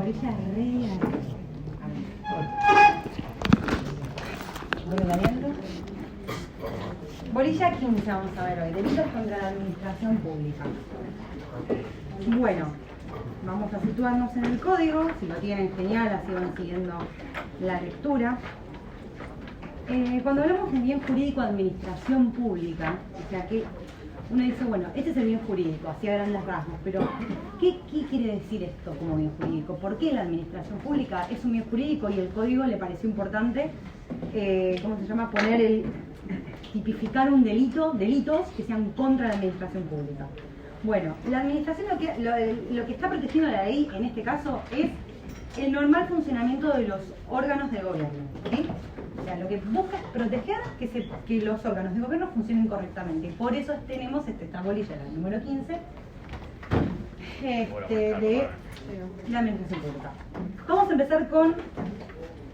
bolilla re. Voy variando. Bolilla 15 vamos a ver hoy. Delitos contra la administración pública. Bueno, vamos a situarnos en el código. Si lo tienen genial, así van siguiendo la lectura. Cuando hablamos de bien jurídico de administración pública, o sea que uno dice, bueno, este es el bien jurídico, así a grandes rasgos, pero ¿qué quiere decir esto como bien jurídico? ¿Por qué la administración pública es un bien jurídico y el código le pareció importante, ¿cómo se llama? Tipificar un delitos que sean contra la administración pública. Bueno, la administración lo que está protegiendo la ley en este caso es el normal funcionamiento de los órganos de gobierno, ¿sí? O sea, lo que busca es proteger que los órganos de gobierno funcionen correctamente. Por eso tenemos esta bolilla, la número 15, de la administración pública. Vamos a empezar con,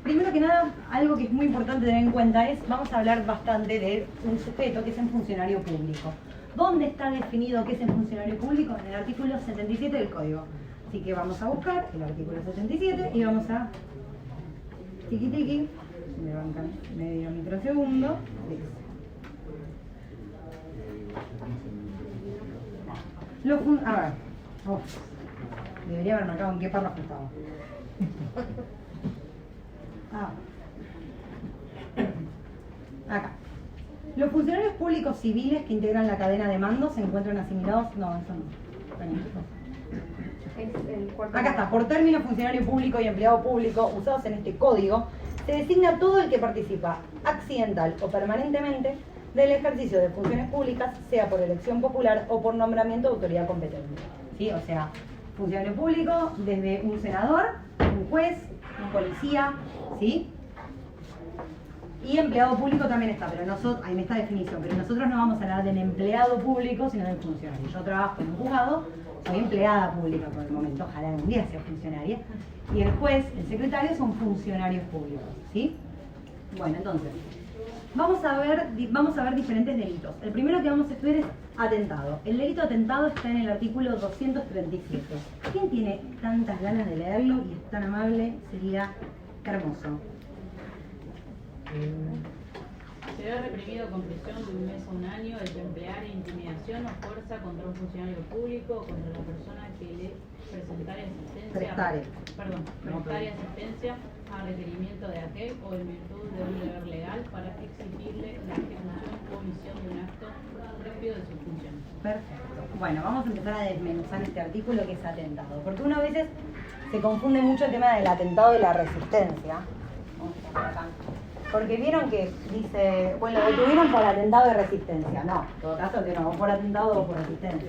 primero que nada, algo que es muy importante tener en cuenta es, vamos a hablar bastante de un sujeto que es un funcionario público. ¿Dónde está definido qué es un funcionario público? En el artículo 77 del Código. Así que vamos a buscar el artículo 77 y vamos a tiqui, me bancan medio microsegundo. A ver, debería haber marcado en qué párrafo estaba. Acá. Los funcionarios públicos civiles que integran la cadena de mando se encuentran asimilados. No, eso no. Acá está, por término funcionario público y empleado público usados en este código, se designa todo el que participa accidental o permanentemente del ejercicio de funciones públicas, sea por elección popular o por nombramiento de autoridad competente. ¿Sí? O sea, funcionario público desde un senador, un juez, un policía, ¿sí? Y empleado público también está, pero nosotros, ahí en esta definición, pero nosotros no vamos a hablar del empleado público, sino del funcionario. Yo trabajo en un juzgado, soy empleada pública por el momento, ojalá algún día sea funcionaria, y el juez, el secretario son funcionarios públicos, ¿sí? Bueno, entonces, vamos a ver diferentes delitos. El primero que vamos a estudiar es atentado. El delito de atentado está en el artículo 237. ¿Quién tiene tantas ganas de leerlo y es tan amable? Sería hermoso. Será reprimido con prisión de 1 mes a 1 año el que empleare intimidación o fuerza contra un funcionario público o contra la persona que le prestare asistencia a requerimiento de aquel o en virtud de un deber legal para exigirle la ejecución o omisión de un acto propio de su función. Perfecto. Bueno, vamos a empezar a desmenuzar este artículo que es atentado, porque uno a veces se confunde mucho el tema del atentado y la resistencia. Vamos a poner acá. Porque vieron que dice, bueno, lo detuvieron por atentado de resistencia. No, en todo caso, que no, o por atentado o por resistencia.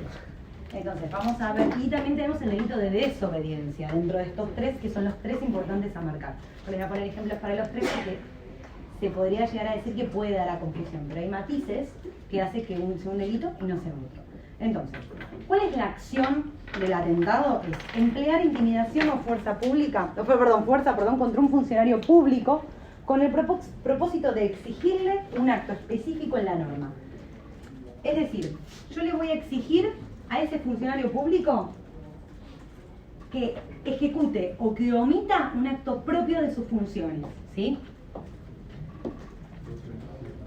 Entonces, vamos a ver, y también tenemos el delito de desobediencia, dentro de estos tres, que son los tres importantes a marcar. Les voy a poner ejemplos para los tres, porque se podría llegar a decir que puede dar a confusión, pero hay matices que hace que uno sea un delito y no sea otro. Entonces, ¿cuál es la acción del atentado? Es emplear intimidación o fuerza contra un funcionario público con el propósito de exigirle un acto específico en la norma. Es decir, yo le voy a exigir a ese funcionario público que ejecute o que omita un acto propio de sus funciones, ¿sí?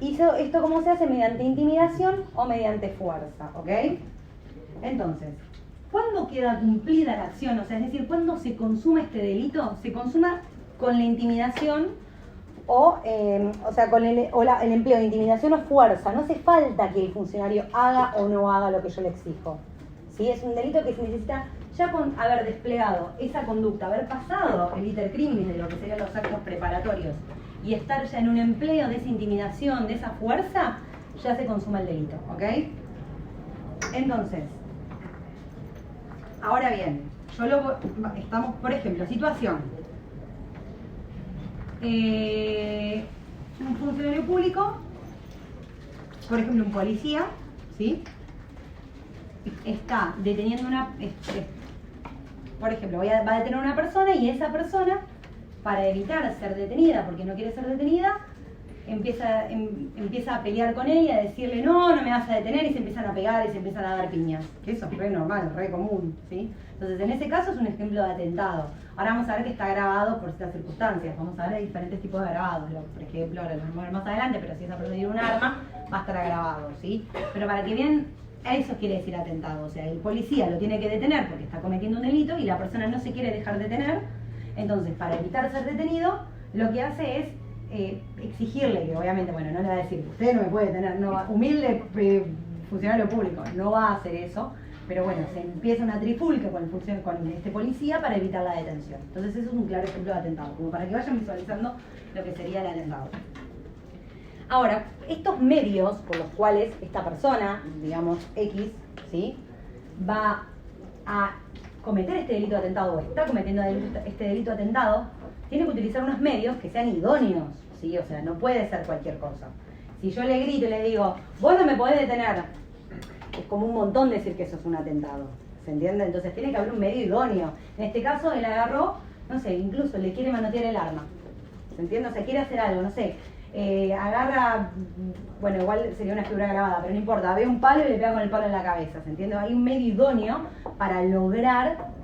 ¿Y esto cómo se hace? Mediante intimidación o mediante fuerza, ¿ok? Entonces, ¿cuándo queda cumplida la acción? O sea, es decir, ¿cuándo se consuma este delito? Se consuma con la intimidación con el empleo de intimidación o fuerza. No hace falta que el funcionario haga o no haga lo que yo le exijo. ¿Sí? Es un delito que se necesita ya con haber desplegado esa conducta, haber pasado el iter criminis de lo que serían los actos preparatorios y estar ya en un empleo de esa intimidación, de esa fuerza, ya se consuma el delito, ¿ok? Entonces, ahora bien, estamos, por ejemplo, situación. Un funcionario público, por ejemplo un policía, ¿sí? Está deteniendo por ejemplo, va a detener a una persona y esa persona, para evitar ser detenida, porque no quiere ser detenida, empieza a pelear con él y a decirle no me vas a detener, y se empiezan a pegar y se empiezan a dar piñas, que eso es re normal, re común, ¿sí? Entonces en ese caso es un ejemplo de atentado. Ahora vamos a ver que está grabado por estas circunstancias, vamos a ver diferentes tipos de grabados, por ejemplo, ahora lo vamos a ver más adelante, pero si es a persona tiene un arma, va a estar grabado, ¿sí? Pero para que vean, eso quiere decir atentado, o sea, el policía lo tiene que detener porque está cometiendo un delito y la persona no se quiere dejar detener, entonces para evitar ser detenido, lo que hace es exigirle, que obviamente, bueno, no le va a decir, usted no me puede detener, no va, humilde funcionario público, no va a hacer eso, pero bueno, se empieza una trifulca con este policía para evitar la detención. Entonces eso es un claro ejemplo de atentado, como para que vayan visualizando lo que sería el atentado. Ahora, estos medios por los cuales esta persona, digamos X, ¿sí?, va a cometer este delito de atentado o está cometiendo este delito de atentado, tiene que utilizar unos medios que sean idóneos, ¿sí? O sea, no puede ser cualquier cosa. Si yo le grito y le digo, vos no me podés detener, es como un montón decir que eso es un atentado, ¿se entiende? Entonces tiene que haber un medio idóneo. En este caso, él agarró, no sé, incluso le quiere manotear el arma, ¿se entiende? O sea, quiere hacer algo, no sé, agarra, bueno, igual sería una figura grabada, pero no importa, ve un palo y le pega con el palo en la cabeza, ¿se entiende? Hay un medio idóneo para lograr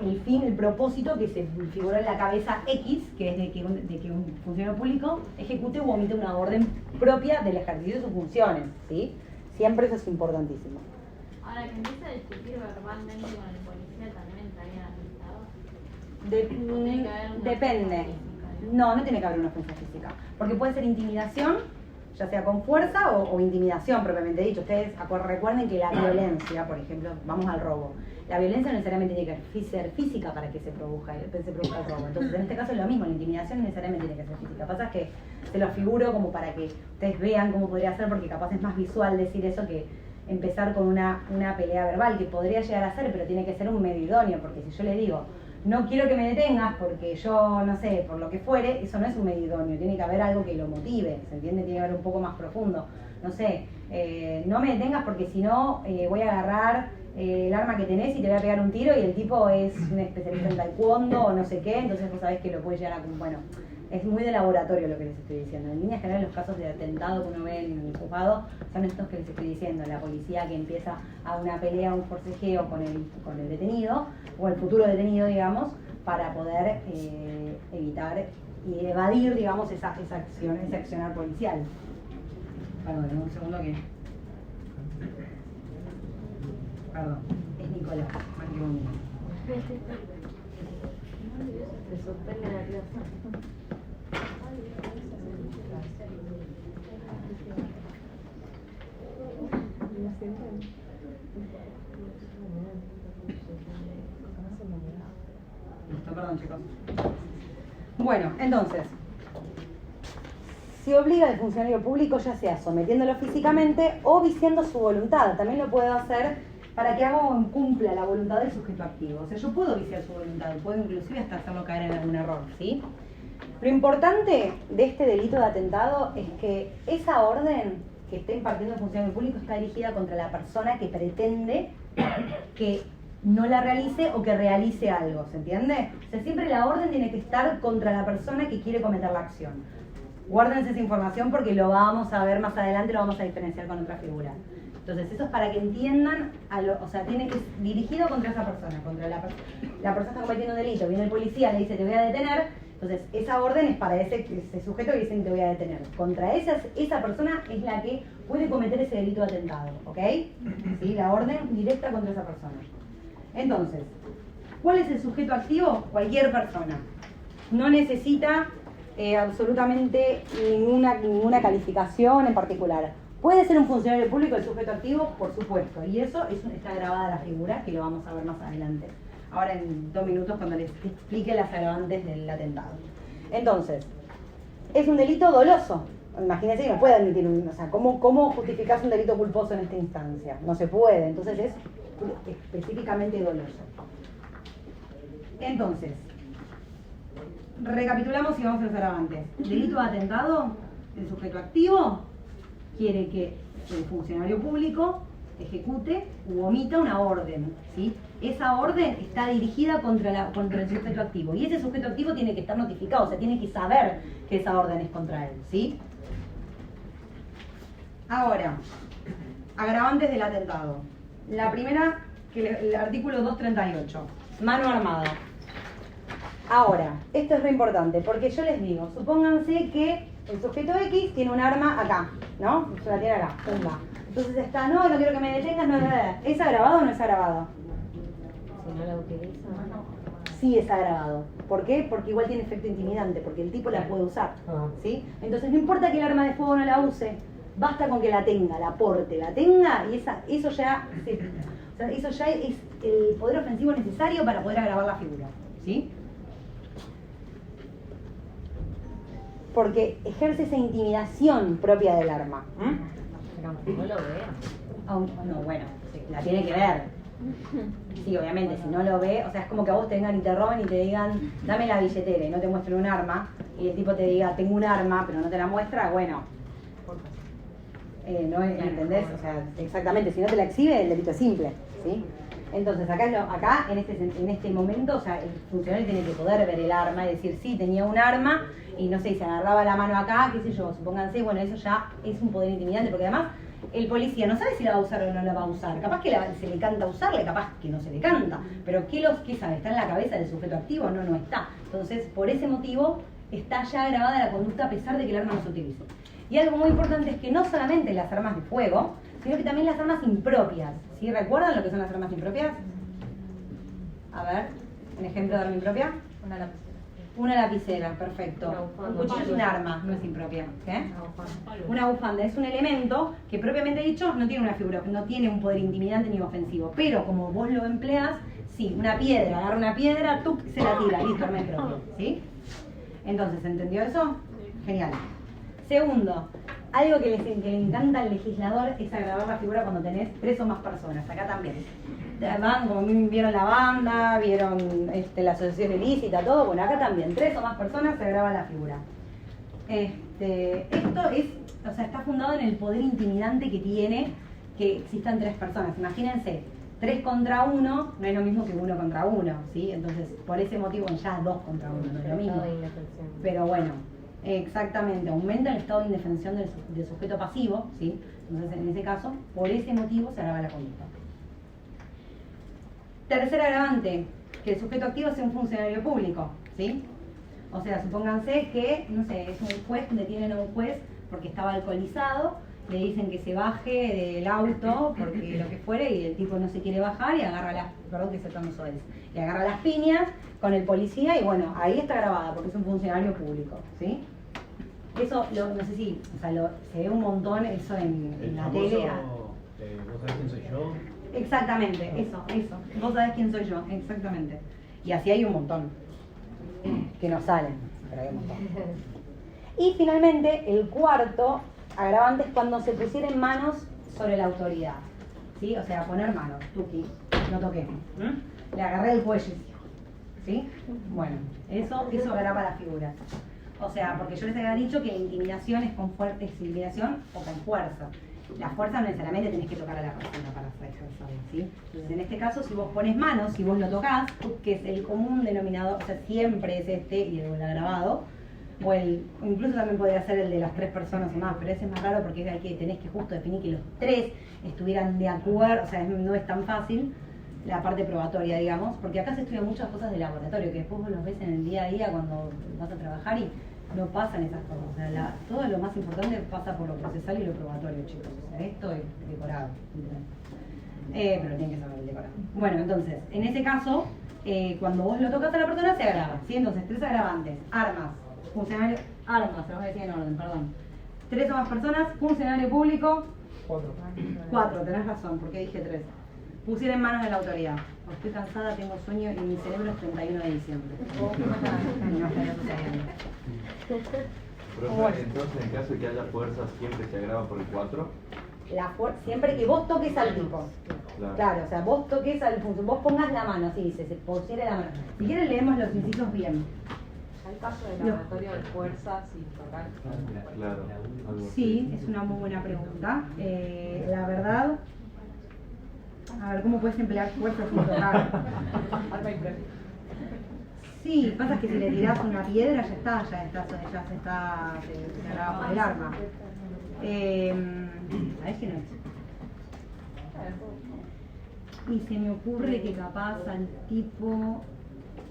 el fin, el propósito que se figuró en la cabeza X, que es de que un funcionario público ejecute o omite una orden propia del ejercicio de sus funciones, ¿sí? Siempre eso es importantísimo. Ahora, que empieza a discutir verbalmente con el policía también estaría atentado. Depende. No tiene que haber una ofensa física, porque puede ser intimidación, ya sea con fuerza o intimidación propiamente dicho. Ustedes recuerden que la violencia, por ejemplo, vamos al robo, la violencia no necesariamente tiene que ser física para que se produzca el robo. Entonces en este caso es lo mismo, la intimidación necesariamente tiene que ser física. Pasa que se lo figuro como para que ustedes vean cómo podría ser, porque capaz es más visual decir eso que empezar con una pelea verbal, que podría llegar a ser, pero tiene que ser un medio idóneo, porque si yo le digo no quiero que me detengas porque yo, no sé, por lo que fuere, eso no es un medio idóneo, tiene que haber algo que lo motive, ¿se entiende? Tiene que haber un poco más profundo. No sé, no me detengas porque si no voy a agarrar el arma que tenés y te voy a pegar un tiro y el tipo es un especialista en taekwondo o no sé qué, entonces vos sabés que lo puede llegar a... Bueno, es muy de laboratorio lo que les estoy diciendo. En líneas generales los casos de atentado que uno ve en el juzgado son estos que les estoy diciendo, la policía que empieza a una pelea, un forcejeo con el detenido, o el futuro detenido, digamos, para poder evitar y evadir, digamos, ese accionar policial. Perdón, un segundo que... Perdón, es Nicolás, más que un... Se suspende la clase. Listo, perdón chicos. Bueno, entonces, si obliga al funcionario público, ya sea sometiéndolo físicamente o viciando su voluntad, también lo puedo hacer para que haga o cumpla la voluntad del sujeto activo. O sea, yo puedo viciar su voluntad, puedo inclusive hasta hacerlo caer en algún error, ¿sí? Lo importante de este delito de atentado es que esa orden que está impartiendo el funcionario público está dirigida contra la persona que pretende que no la realice o que realice algo, ¿se entiende? O sea, siempre la orden tiene que estar contra la persona que quiere cometer la acción. Guárdense esa información porque lo vamos a ver más adelante, lo vamos a diferenciar con otra figura. Entonces, eso es para que entiendan, o sea, tiene que ir dirigido contra esa persona, contra la persona está cometiendo un delito, viene el policía, le dice te voy a detener, entonces esa orden es para ese sujeto que dice te voy a detener. Contra esa persona es la que puede cometer ese delito de atentado, ¿ok? ¿Sí? La orden directa contra esa persona. Entonces, ¿cuál es el sujeto activo? Cualquier persona. No necesita absolutamente ninguna calificación en particular. ¿Puede ser un funcionario público el sujeto activo? Por supuesto. Y eso está grabada la figura, que lo vamos a ver más adelante. Ahora en 2 minutos cuando les explique las agravantes del atentado. Entonces, es un delito doloso. Imagínense que no puede admitir o sea, ¿cómo justificás un delito culposo en esta instancia? No se puede. Entonces es específicamente doloso. Entonces, recapitulamos y vamos a los agravantes. Delito de atentado, el sujeto activo quiere que el funcionario público ejecute u omita una orden, ¿sí? Esa orden está dirigida contra el sujeto activo y ese sujeto activo tiene que estar notificado, o sea, tiene que saber que esa orden es contra él, ¿sí? Ahora, agravantes del atentado. La primera, el artículo 238, mano armada. Ahora, esto es re importante, porque yo les digo, supónganse que el sujeto X tiene un arma acá, ¿no? Se la tiene acá, pumba. Entonces está, no quiero que me detengas, no, ¿es agravado o no es agravado? Si no la utiliza, Sí es agravado. ¿Por qué? Porque igual tiene efecto intimidante, porque el tipo la puede usar, ¿sí? Entonces no importa que el arma de fuego no la use, basta con que la tenga, la porte, la tenga, y eso ya es el poder ofensivo necesario para poder agravar la figura, ¿sí? Porque ejerce esa intimidación propia del arma. no lo vea. No, bueno, la tiene que ver. Sí, obviamente, si no lo ve, o sea, es como que a vos te vengan y te roben y te digan, dame la billetera y no te muestren un arma, y el tipo te diga, tengo un arma, pero no te la muestra, bueno. No, ¿entendés? O sea, exactamente, si no te la exhibe, el delito es simple, ¿sí? Entonces, acá en este momento, o sea, el funcionario tiene que poder ver el arma y decir, sí, tenía un arma, y no sé, se agarraba la mano acá, qué sé yo, supónganse, bueno, eso ya es un poder intimidante, porque además el policía no sabe si la va a usar o no la va a usar, capaz que se le canta usarla, capaz que no se le canta, pero ¿qué sabe? ¿Está en la cabeza del sujeto activo? No está. Entonces, por ese motivo, está ya grabada la conducta a pesar de que el arma no se utilice. Y algo muy importante es que no solamente las armas de fuego, sino que también las armas impropias, ¿sí? ¿Recuerdan lo que son las armas impropias? A ver, un ejemplo de arma impropia. Una lapicera, perfecto. Un cuchillo es un arma, no es impropia. ¿Qué? Una bufanda es un elemento que propiamente dicho no tiene una figura, no tiene un poder intimidante ni ofensivo, pero como vos lo empleas, sí, una piedra, agarra una piedra, tú se la tira, listo, arma impropia, ¿sí? Entonces, ¿entendió eso? Genial. Segundo, algo que le encanta al legislador es agravar la figura cuando tenés 3 o más personas, acá también. Como vieron la banda, vieron la asociación ilícita, todo, bueno, acá también, 3 o más personas se agrava la figura. Esto está fundado en el poder intimidante que tiene que existan 3 personas. Imagínense, 3 contra 1 no es lo mismo que 1 contra 1, ¿sí? Entonces, por ese motivo ya 2 contra 1 no es lo mismo. Pero bueno, exactamente, aumenta el estado de indefensión del sujeto pasivo, ¿sí? Entonces, en ese caso, por ese motivo se agrava la conducta. Tercer agravante, que el sujeto activo sea un funcionario público, ¿sí? O sea, supónganse que, no sé, es un juez, detienen a un juez porque estaba alcoholizado, le dicen que se baje del auto, porque lo que fuere, y el tipo no se quiere bajar y agarra y agarra las piñas con el policía y bueno, ahí está grabada porque es un funcionario público, ¿sí? Eso, no sé si, o sea, se ve un montón eso en la tele. ¿Vos sabés quién soy yo? Exactamente, eso. Vos sabés quién soy yo, exactamente. Y así hay un montón que no salen, pero hay un montón. Y finalmente, el cuarto agravante es cuando se pusieran manos sobre la autoridad, ¿sí? O sea, poner manos, tuki, no toqué. Le agarré el cuello, ¿sí? Bueno, eso agrava la figura. O sea, porque yo les había dicho que la intimidación es con fuerte intimidación o con fuerza. La fuerza no necesariamente tenés que tocar a la persona para ejercerla, ¿sí? Entonces, en este caso, si vos pones manos, si vos lo tocás, que es el común denominador, o sea, siempre es y el agravado, o incluso también podría ser el de las 3 personas o más, pero ese es más raro porque tenés que justo definir que los 3 estuvieran de acuerdo, o sea, no es tan fácil la parte probatoria, digamos, porque acá se estudian muchas cosas de laboratorio, que después vos los ves en el día a día cuando vas a trabajar y no pasan esas cosas. O sea, todo lo más importante pasa por lo procesal y lo probatorio, chicos. O sea, esto es decorado. Pero tiene que saber el decorado. Bueno, entonces, en ese caso, cuando vos lo tocas a la persona, se agrava, ¿sí? Entonces, 3 agravantes. Armas, funcionario... Armas, se los voy a decir en orden, perdón. 3 o más personas, funcionario público... 4, tenés razón, porque dije 3. Pusieron en manos de la autoridad. Estoy cansada, tengo sueño y mi cerebro es 31 de diciembre. No está sucediendo. Profe, entonces en caso de que haya fuerza siempre se agrava por el 4. Siempre que vos toques al tipo. Claro, o sea, vos toques vos pongas la mano, así dice, se pusiera la mano. Si quieren leemos los incisos bien. ¿Hay caso de laboratorio de fuerza sin tocar? Claro. Sí, es una muy buena pregunta. La verdad, a ver, ¿cómo puedes emplear fuerza sin tocar? Sí, pasa que si le tirás una piedra se agrava por el arma. ¿Sabés que no es? Y se me ocurre que capaz al tipo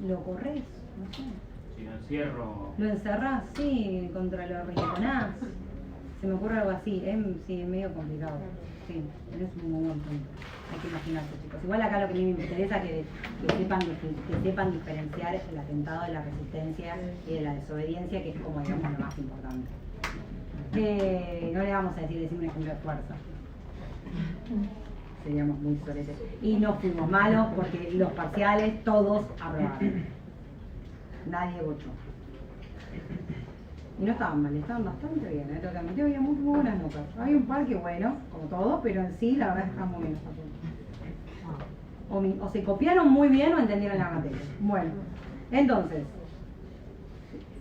lo corres, no sé. Si lo encierro. Lo encerrás, sí, contra lo arrinconás. Se me ocurre algo así, sí, es medio complicado. Sí, es un muy buen punto. Hay que imaginarse, chicos. Igual acá lo que a mí me interesa es que sepan diferenciar el atentado de la resistencia y de la desobediencia, que es como digamos lo más importante. No le vamos a decir un ejemplo de fuerza. Seríamos muy soletes. Y no fuimos malos porque los parciales todos aprobaron. Nadie bochó. Y no estaban mal, estaban bastante bien, tengo que admitir, había muy buenas notas. Hay un par que bueno, como todo, pero en sí la verdad es que están muy bien. O se copiaron muy bien o entendieron la materia. Bueno, entonces,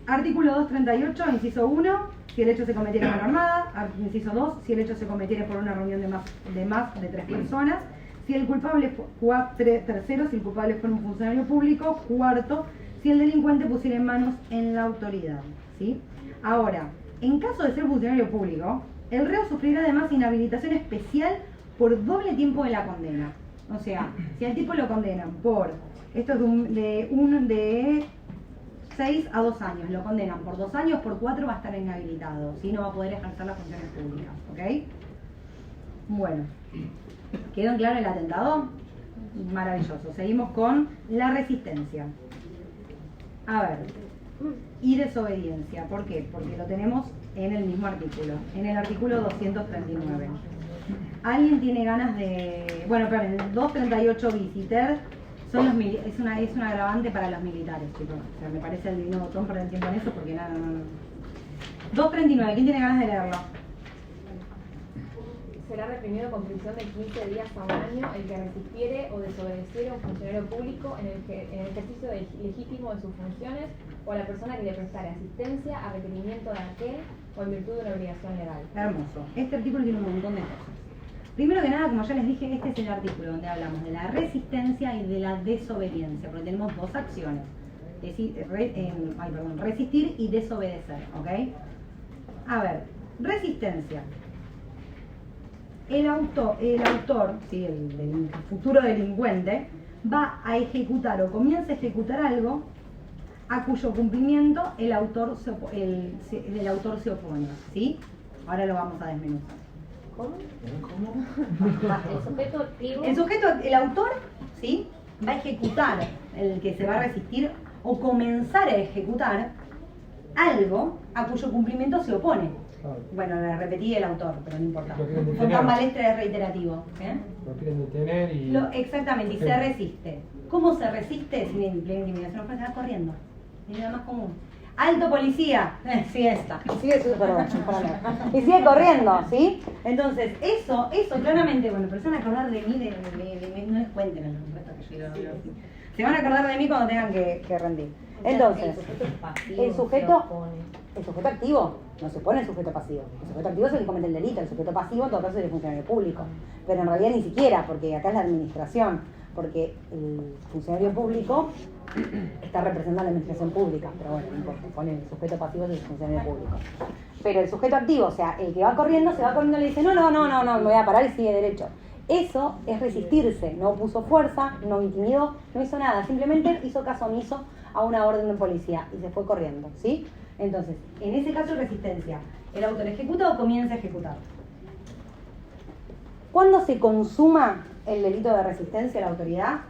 artículo 238, inciso 1, si el hecho se cometiera en mano armada. Inciso 2, si el hecho se cometiera por una reunión de más de 3 personas. Si el culpable tercero, si el culpable fuera un funcionario público. Cuarto, si el delincuente pusiera en manos en la autoridad, ¿sí? Ahora, en caso de ser funcionario público, el reo sufrirá además inhabilitación especial por doble tiempo de la condena. O sea, si al tipo lo condenan por, esto es de 6 a 2 años, lo condenan por 2 años, por 4 va a estar inhabilitado, ¿sí? No va a poder ejercer las funciones públicas, ¿ok? Bueno, ¿quedó en claro el atentado? Maravilloso. Seguimos con la resistencia. A ver, y desobediencia. ¿Por qué? Porque lo tenemos en el mismo artículo, en el artículo 239. ¿Alguien tiene ganas de...? Bueno, pero en el 238 visiter son los es un agravante para los militares, chicos. O sea, me parece el divino botón perder tiempo en eso porque nada, no. 239, ¿quién tiene ganas de leerlo? Será reprimido con prisión de 15 días a un año el que resistiere o desobedeciere a un funcionario público en el ejercicio legítimo de sus funciones o a la persona que le prestare asistencia a requerimiento de aquel o en virtud de una obligación legal. Hermoso. Este artículo tiene un montón de cosas. Primero que nada, como ya les dije, este es el artículo donde hablamos de la resistencia y de la desobediencia, porque tenemos dos acciones. Resistir y desobedecer, ¿ok? A ver, resistencia. El autor, ¿sí? el futuro delincuente, va a ejecutar o comienza a ejecutar algo a cuyo cumplimiento el autor se opone, ¿sí? Ahora lo vamos a desmenuzar. ¿Cómo? El sujeto activo. El autor, ¿sí? Va a ejecutar, el que se va a resistir, o comenzar a ejecutar algo a cuyo cumplimiento se opone. Bueno, le repetí el autor, pero no importa. Fue tan balestre de reiterativo. Lo quieren detener y... Exactamente, y se resiste. ¿Cómo se resiste sin intimidación? Se va corriendo. Es nada más común. ¡Alto policía! Siesta. Y sigue corriendo, ¿sí? Entonces, eso claramente, bueno, pero se van a acordar de mí, no les cuenten el resto que yo digo. Se van a acordar de mí cuando tengan que rendir. Entonces, el sujeto activo no se opone al sujeto pasivo. El sujeto activo es el que comete el delito, el sujeto pasivo en todo caso es el funcionario público. Pero en realidad ni siquiera, porque acá es la administración, porque el funcionario público está representando a la administración pública, pero bueno, no importa, pone el sujeto pasivo es el funcionario público. Pero el sujeto activo, o sea, el que va corriendo, se va corriendo y le dice, no, me voy a parar y sigue derecho. Eso es resistirse, no puso fuerza, no intimidó, no hizo nada, simplemente hizo caso omiso a una orden de policía y se fue corriendo, ¿sí? Entonces, en ese caso resistencia, el autor ejecuta o comienza a ejecutar. ¿Cuándo se consuma el delito de resistencia a la autoridad?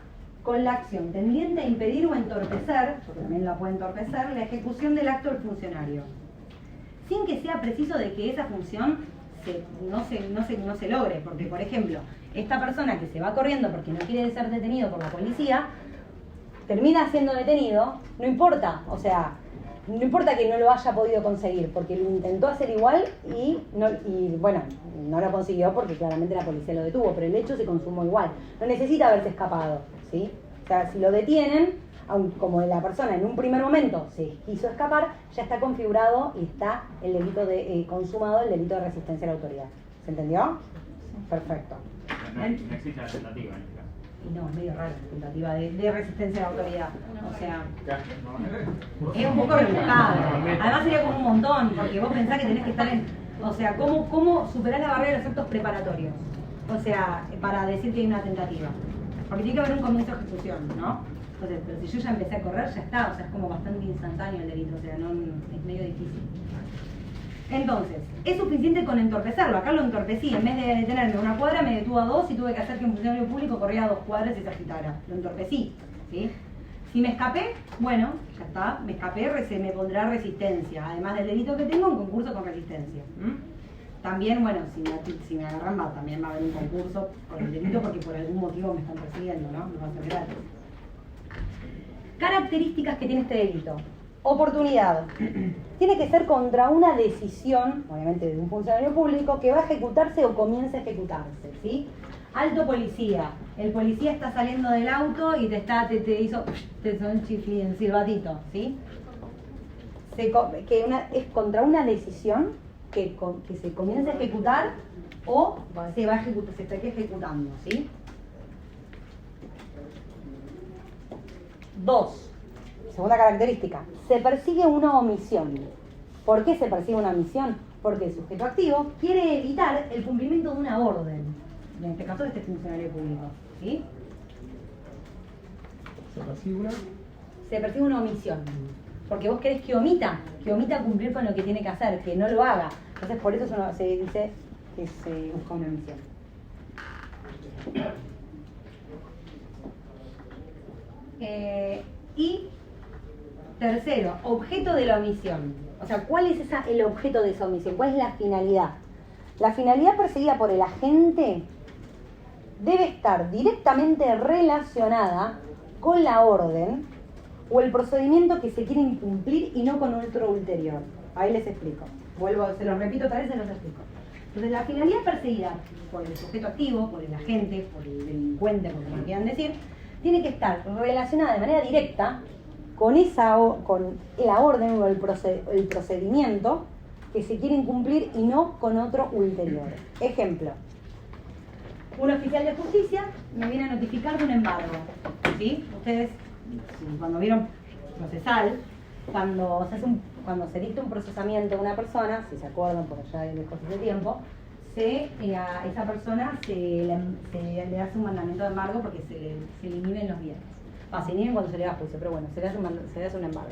Con la acción tendiente a impedir o entorpecer, porque también la puede entorpecer, la ejecución del acto del funcionario, sin que sea preciso de que esa función no se logre, porque por ejemplo, esta persona que se va corriendo porque no quiere ser detenido por la policía, termina siendo detenido, no importa, o sea, no importa que no lo haya podido conseguir, porque lo intentó hacer igual y bueno, no lo consiguió porque claramente la policía lo detuvo, pero el hecho se consumó igual, no necesita haberse escapado, ¿sí? O sea, si lo detienen, aun como la persona en un primer momento se quiso escapar, ya está configurado y está el delito consumado el delito de resistencia a la autoridad. ¿Se entendió? Perfecto. No existe la tentativa en este caso. Y no, es medio raro la tentativa de resistencia a la autoridad. O sea, es un poco rebuscado. Además sería como un montón, porque vos pensás que tenés que estar O sea, ¿cómo superar la barrera de los actos preparatorios? O sea, para decir que hay una tentativa. Porque tiene que haber un comienzo de ejecución, ¿no? Entonces, pero si yo ya empecé a correr, ya está. O sea, es como bastante instantáneo el delito. O sea, no, es medio difícil. Entonces, es suficiente con entorpecerlo. Acá lo entorpecí. En vez de detenerme a una cuadra, me detuvo a 2 y tuve que hacer que un funcionario público corriera a 2 cuadras y se agitara. Lo entorpecí, ¿sí? Si me escapé, bueno, ya está, me escapé, se me pondrá resistencia. Además del delito que tengo, un concurso con resistencia. También, bueno, si me agarran, también va a haber un concurso por el delito porque por algún motivo me están persiguiendo, ¿no? No va a ser gratis. Características que tiene este delito. Oportunidad. Tiene que ser contra una decisión, obviamente de un funcionario público, que va a ejecutarse o comienza a ejecutarse, ¿sí? Alto policía. El policía está saliendo del auto y te hizo un chifli en silbatito, ¿sí? Es contra una decisión que se comienza a ejecutar o se está ejecutando, ¿sí? 2. Segunda característica. Se persigue una omisión. ¿Por qué se persigue una omisión? Porque el sujeto activo quiere evitar el cumplimiento de una orden. En este caso, de este funcionario público, ¿sí? ¿Se persigue una? Se persigue una omisión. Porque vos querés que omita cumplir con lo que tiene que hacer, que no lo haga. Entonces, por eso se dice que se busca una omisión. Y tercero, objeto de la omisión. O sea, ¿cuál es el objeto de esa omisión? ¿Cuál es la finalidad? La finalidad perseguida por el agente debe estar directamente relacionada con la orden o el procedimiento que se quiere incumplir y no con otro ulterior. Ahí les explico. Se los repito otra vez, se los explico. Entonces, la finalidad perseguida por el sujeto activo, por el agente, por el delincuente, como lo quieran decir, tiene que estar relacionada de manera directa con la orden o el procedimiento que se quiere incumplir y no con otro ulterior. Ejemplo. Un oficial de justicia me viene a notificar de un embargo, ¿sí? Ustedes, cuando vieron procesal, cuando se dicta un procesamiento de una persona, si se acuerdan por allá de lejos de tiempo, a esa persona se le hace un mandamiento de embargo porque se le inhiben los bienes. Se inhiben cuando se le da juicio, pero bueno, se le hace un embargo.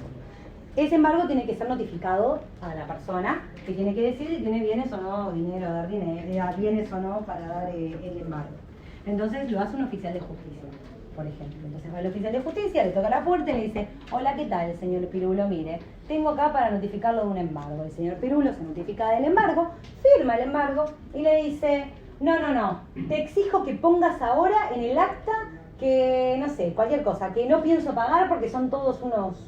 Ese embargo tiene que ser notificado a la persona que tiene que decir si tiene bienes o no, bienes o no para dar el embargo. Entonces lo hace un oficial de justicia, por ejemplo. Entonces va el oficial de justicia, le toca la puerta y le dice: hola, ¿qué tal, señor Pirulo? Mire, tengo acá para notificarlo de un embargo. El señor Pirulo se notifica del embargo, firma el embargo y le dice: no, te exijo que pongas ahora en el acta que, no sé, cualquier cosa, que no pienso pagar porque son todos unos...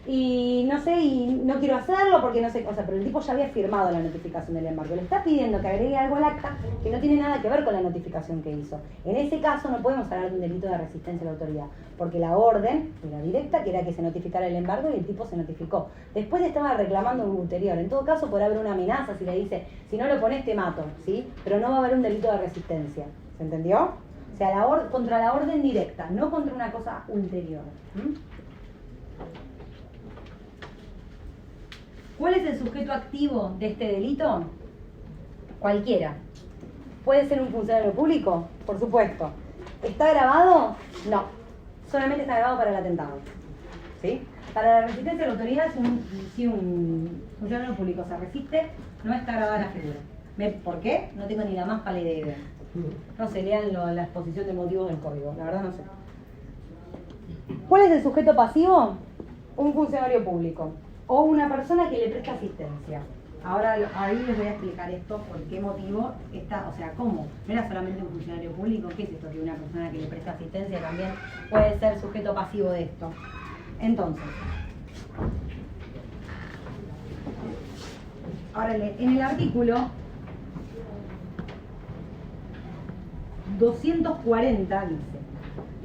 y no sé, y no quiero hacerlo porque no sé, o sea, pero el tipo ya había firmado la notificación del embargo, le está pidiendo que agregue algo al acta que no tiene nada que ver con la notificación que hizo. En ese caso no podemos hablar de un delito de resistencia a la autoridad, porque la orden era directa, que era que se notificara el embargo, y el tipo se notificó. Después estaba reclamando un ulterior. En todo caso podrá haber una amenaza si le dice: si no lo pones te mato, ¿sí? Pero no va a haber un delito de resistencia. ¿Se entendió? O sea, contra la orden directa, no contra una cosa ulterior. ¿Cuál es el sujeto activo de este delito? Cualquiera. ¿Puede ser un funcionario público? Por supuesto. ¿Está grabado? No. Solamente está grabado para el atentado. ¿Sí? Para la resistencia a la autoridad, si un funcionario público se resiste, no está grabada la figura. ¿Por qué? No tengo ni la más pálida idea. No sé, lean la exposición de motivos del código. La verdad no sé. ¿Cuál es el sujeto pasivo? Un funcionario público o una persona que le presta asistencia. Ahora ahí les voy a explicar esto, por qué motivo o sea, cómo. No era solamente un funcionario público, ¿qué es esto? Que una persona que le presta asistencia también puede ser sujeto pasivo de esto. Entonces, ahora en el artículo 240 dice: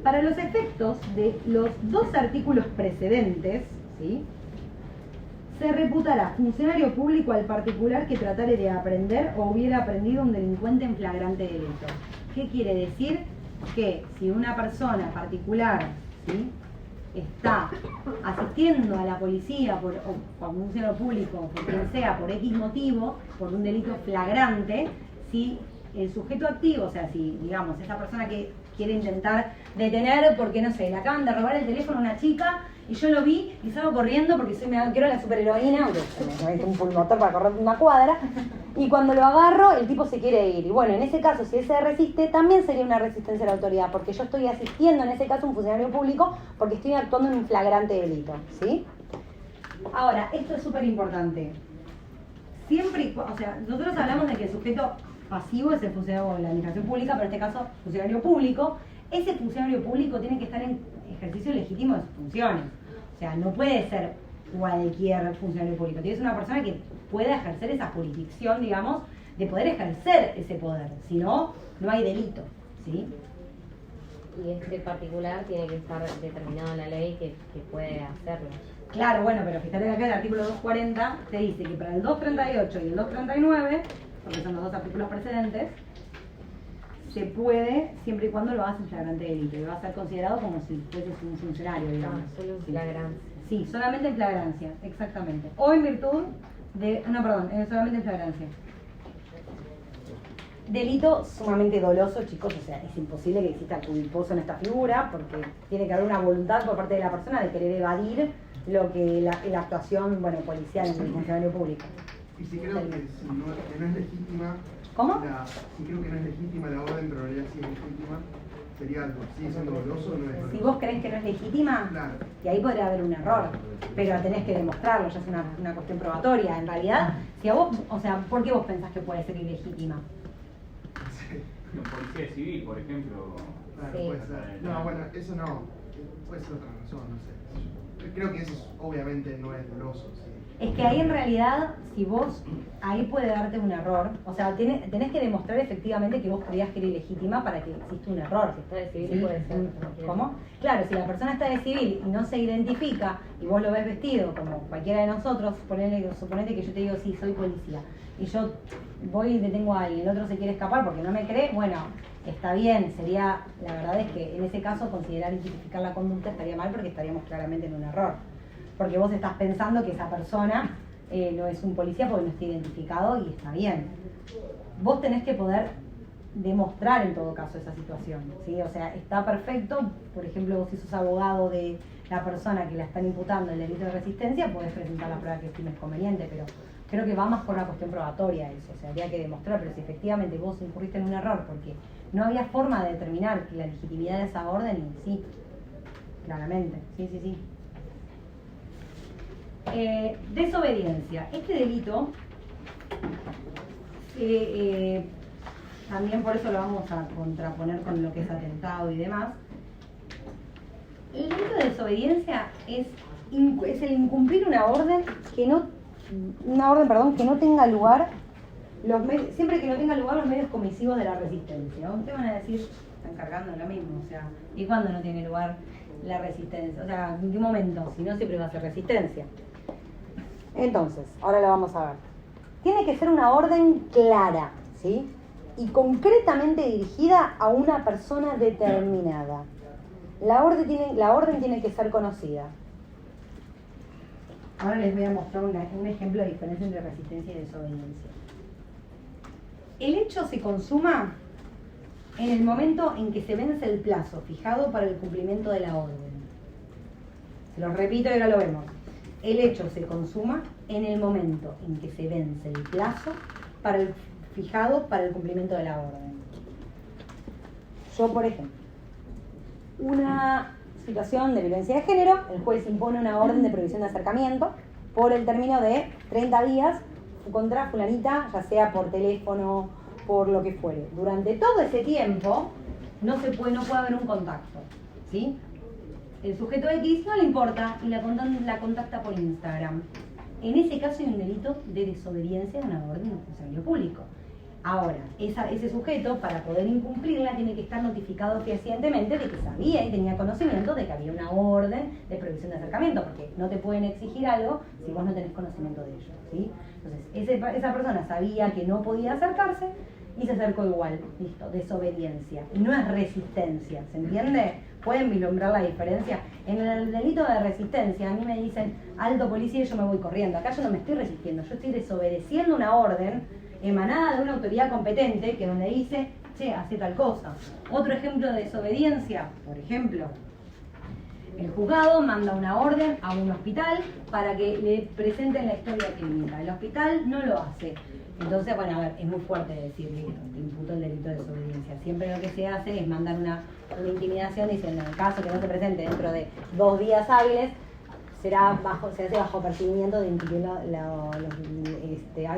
para los efectos de los dos artículos precedentes, ¿sí?, se reputará funcionario público al particular que tratare de aprender o hubiera aprendido un delincuente en flagrante delito. ¿Qué quiere decir? Que si una persona particular, ¿sí?, está asistiendo a la policía o a un funcionario público, por quien sea, por X motivo, por un delito flagrante, si el sujeto activo, o sea, si, digamos, esa persona que quiere intentar detener porque, no sé, le acaban de robar el teléfono a una chica y yo lo vi y salgo corriendo porque quiero la superheroína, me meto un pulmotor para correr una cuadra, y cuando lo agarro el tipo se quiere ir. Y bueno, en ese caso, si él se resiste, también sería una resistencia a la autoridad, porque yo estoy asistiendo en ese caso a un funcionario público porque estoy actuando en un flagrante delito, ¿sí? Ahora, esto es súper importante. Siempre, o sea, nosotros hablamos de que el sujeto pasivo es el funcionario de la administración pública, pero en este caso, funcionario público. Ese funcionario público tiene que estar en ejercicio legítimo de sus funciones. O sea, no puede ser cualquier funcionario público. Tiene que ser una persona que pueda ejercer esa jurisdicción, digamos, de poder ejercer ese poder. Si no, no hay delito, ¿sí? Y este particular tiene que estar determinado en la ley que puede hacerlo. Claro, bueno, pero fíjate que acá el artículo 240 te dice que para el 238 y el 239, porque son los dos artículos precedentes, se puede siempre y cuando lo hagas en flagrante delito, y va a ser considerado como si fueses un funcionario, digamos. Solo en flagrancia. Sí, solamente en flagrancia, exactamente. O en virtud de... No, perdón, solamente en flagrancia. Delito sumamente doloso, chicos, o sea, es imposible que exista culposo en esta figura, porque tiene que haber una voluntad por parte de la persona de querer evadir lo que la actuación, bueno, policial en el funcionario público. Y si creo que no es legítima... ¿Cómo? Si creo que no es legítima la orden, pero en realidad sí es legítima, sería algo, ¿sigue siendo doloso o no es doloso? Si vos creés que no es legítima, claro. Y ahí podría haber un error, pero tenés que demostrarlo, ya es una cuestión probatoria. En realidad, si a vos, o sea, ¿por qué vos pensás que puede ser ilegítima? Sí. Un policía civil, por ejemplo. Claro, Sí. puede ser. No, bueno, eso no, puede ser otra razón, no sé. Creo que eso obviamente no es doloso, sí. Es que ahí en realidad, si vos, ahí puede darte un error, o sea, tenés que demostrar efectivamente que vos creías que era ilegítima para que exista un error. Si está de civil ¿Sí? puede ser. ¿Cómo? Claro, si la persona está de civil y no se identifica y vos lo ves vestido como cualquiera de nosotros, suponete que yo te digo, sí, soy policía, y yo voy y detengo a alguien, el otro se quiere escapar porque no me cree, bueno, está bien, sería, la verdad es que en ese caso considerar y tipificar la conducta estaría mal porque estaríamos claramente en un error. Porque vos estás pensando que esa persona no es un policía porque no está identificado y está bien. Vos tenés que poder demostrar en todo caso esa situación, ¿sí? O sea, está perfecto, por ejemplo, vos si sos abogado de la persona que la están imputando el delito de resistencia, podés presentar la prueba que estimes conveniente, pero creo que va más por una cuestión probatoria eso, o sea, habría que demostrar, pero si efectivamente vos incurriste en un error porque no había forma de determinar la legitimidad de esa orden, y sí, claramente, sí. Desobediencia. Este delito, también por eso lo vamos a contraponer con lo que es atentado y demás. El delito de desobediencia es el incumplir una orden que no tenga lugar, siempre que no tenga lugar los medios comisivos de la resistencia. Ustedes van a decir, están cargando lo mismo, o sea, ¿y cuándo no tiene lugar la resistencia? O sea, ¿en qué momento? Si no, siempre va a ser resistencia. Entonces, ahora lo vamos a ver. Tiene que ser una orden clara, ¿sí? Y concretamente dirigida a una persona determinada. La orden tiene que ser conocida. Ahora les voy a mostrar un ejemplo de diferencia entre resistencia y desobediencia. El hecho se consuma en el momento en que se vence el plazo fijado para el cumplimiento de la orden. Se los repito y ahora lo vemos. El hecho se consuma en el momento en que se vence el plazo fijado para el cumplimiento de la orden. Yo, por ejemplo, una situación de violencia de género, el juez impone una orden de prohibición de acercamiento por el término de 30 días contra fulanita, ya sea por teléfono, por lo que fuere. Durante todo ese tiempo no puede haber un contacto, ¿sí? El sujeto X no le importa y la contacta por Instagram. En ese caso hay un delito de desobediencia de una orden de un funcionario público. Ahora, ese sujeto, para poder incumplirla, tiene que estar notificado fehacientemente de que sabía y tenía conocimiento de que había una orden de prohibición de acercamiento, porque no te pueden exigir algo si vos no tenés conocimiento de ello, ¿sí? Entonces, esa persona sabía que no podía acercarse y se acercó igual, listo, desobediencia. Y no es resistencia, ¿se entiende? ¿Pueden vislumbrar la diferencia? En el delito de resistencia, a mí me dicen, alto policía, y yo me voy corriendo. Acá yo no me estoy resistiendo, yo estoy desobedeciendo una orden emanada de una autoridad competente que donde dice, che, hace tal cosa. Otro ejemplo de desobediencia, por ejemplo, el juzgado manda una orden a un hospital para que le presenten la historia clínica. El hospital no lo hace. Entonces, bueno, a ver, es muy fuerte decir, listo, te imputó el delito de desobediencia. Siempre lo que se hace es mandar una intimidación diciendo, en el caso que no se presente dentro de 2 días hábiles, se hace bajo percibimiento de incumplir,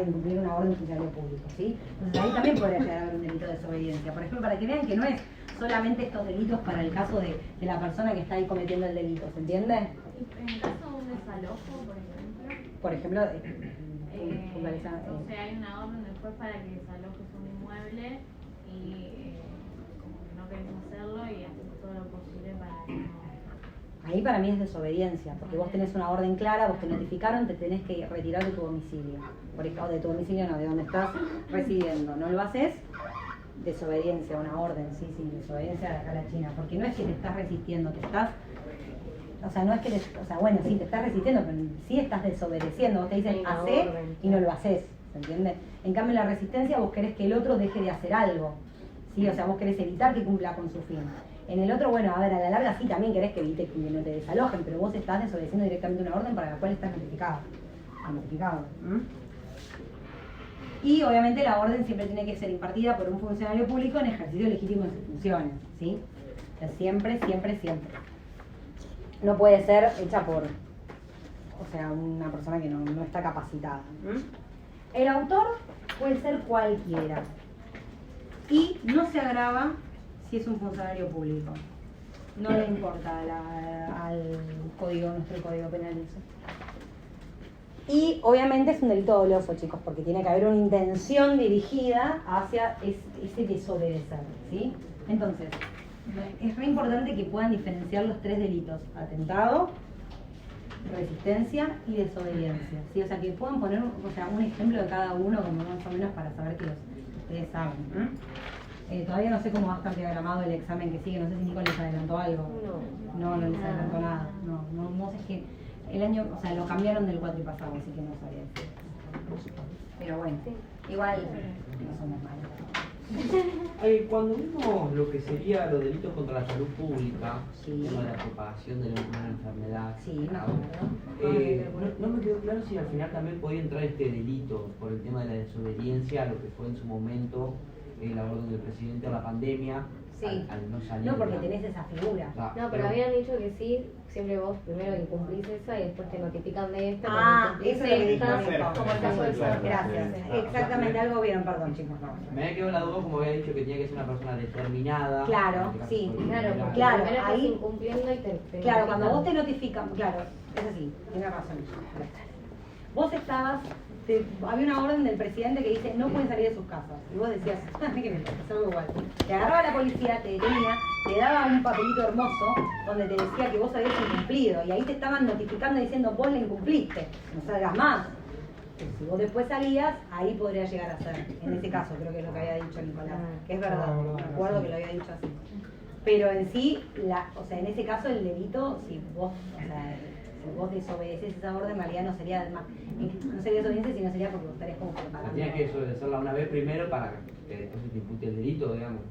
incumplir una orden de funcionario público, ¿sí? Entonces ahí también podría llegar a haber un delito de desobediencia. Por ejemplo, para que vean que no es solamente estos delitos para el caso de la persona que está ahí cometiendo el delito, ¿se entiende? En el caso de un desalojo, Por ejemplo, o sea, hay una orden del juez para que desalojes un inmueble y como que no querés hacerlo y haces todo lo posible para que no. Ahí para mí es desobediencia, porque vos tenés una orden clara, vos te notificaron, te tenés que retirar de tu domicilio. O de tu domicilio no, de donde estás residiendo. ¿No lo haces? Desobediencia, una orden, sí, desobediencia a la China. Porque no es que te estás resistiendo, te estás... O sea, no es que... bueno, sí, te estás resistiendo, pero sí estás desobedeciendo. Vos te dicen, hacé y no lo haces, ¿se entiende? En cambio, en la resistencia vos querés que el otro deje de hacer algo, ¿sí? O sea, vos querés evitar que cumpla con su fin. En el otro, bueno, a ver, a la larga sí también querés que evite que no te desalojen, pero vos estás desobedeciendo directamente una orden para la cual estás notificado. Y obviamente la orden siempre tiene que ser impartida por un funcionario público en ejercicio legítimo de sus funciones, ¿sí? O sea, siempre. No puede ser hecha por, una persona que no está capacitada. El autor puede ser cualquiera. Y no se agrava si es un funcionario público. No le importa al nuestro código penal eso. Y obviamente es un delito doloso, chicos, porque tiene que haber una intención dirigida hacia ese desobedecer, ¿sí? Entonces, es re importante que puedan diferenciar los 3 delitos: atentado, resistencia y desobediencia, ¿sí? O sea, que puedan poner un ejemplo de cada uno, como más o menos para saber que ustedes saben. Todavía no sé cómo va a estar diagramado el examen que sigue, no sé si Nico les adelantó algo. No les adelantó nada. No sé, es que el año, lo cambiaron del cuatripasado, así que no sabía decir. Pero bueno, igual no somos malos. Cuando vimos lo que sería los delitos contra la salud pública, sí, el tema de la propagación de una enfermedad, sí, no me quedó claro si al final también podía entrar este delito por el tema de la desobediencia, lo que fue en su momento la orden del presidente a la pandemia, sí, al no salir. No, porque tenés esa figura. No, pero habían dicho que sí, siempre vos primero incumplís esa y después te notifican de esta. Eso es lo que dijo esta, como el caso de San. Gracias. Exactamente, algo vieron, perdón, chicos. Me había quedado la duda, como había dicho, que tenía que ser una persona determinada. Claro, sí. Claro, porque claro, primero ahí estás incumpliendo y te claro, cuando vos te notifican, claro, es así, tienes razón. Vos estabas, había una orden del presidente que dice no pueden salir de sus casas. Y vos decías, ¿qué me pasa? Algo igual. Te agarraba la policía, te detenía, te daba un papelito hermoso donde te decía que vos habías incumplido. Y ahí te estaban notificando diciendo vos le incumpliste, no salgas más. Pero si vos después salías, ahí podría llegar a ser. En ese caso creo que es lo que había dicho Nicolás. Que es verdad, me acuerdo que lo había dicho así. Pero en sí, en ese caso el delito, si vos desobedeces esa orden, en realidad no sería desobediencia, sino sería porque vos estarías como preparando. Tenías que desobedecerla una vez primero para que después se te impute el delito, digamos.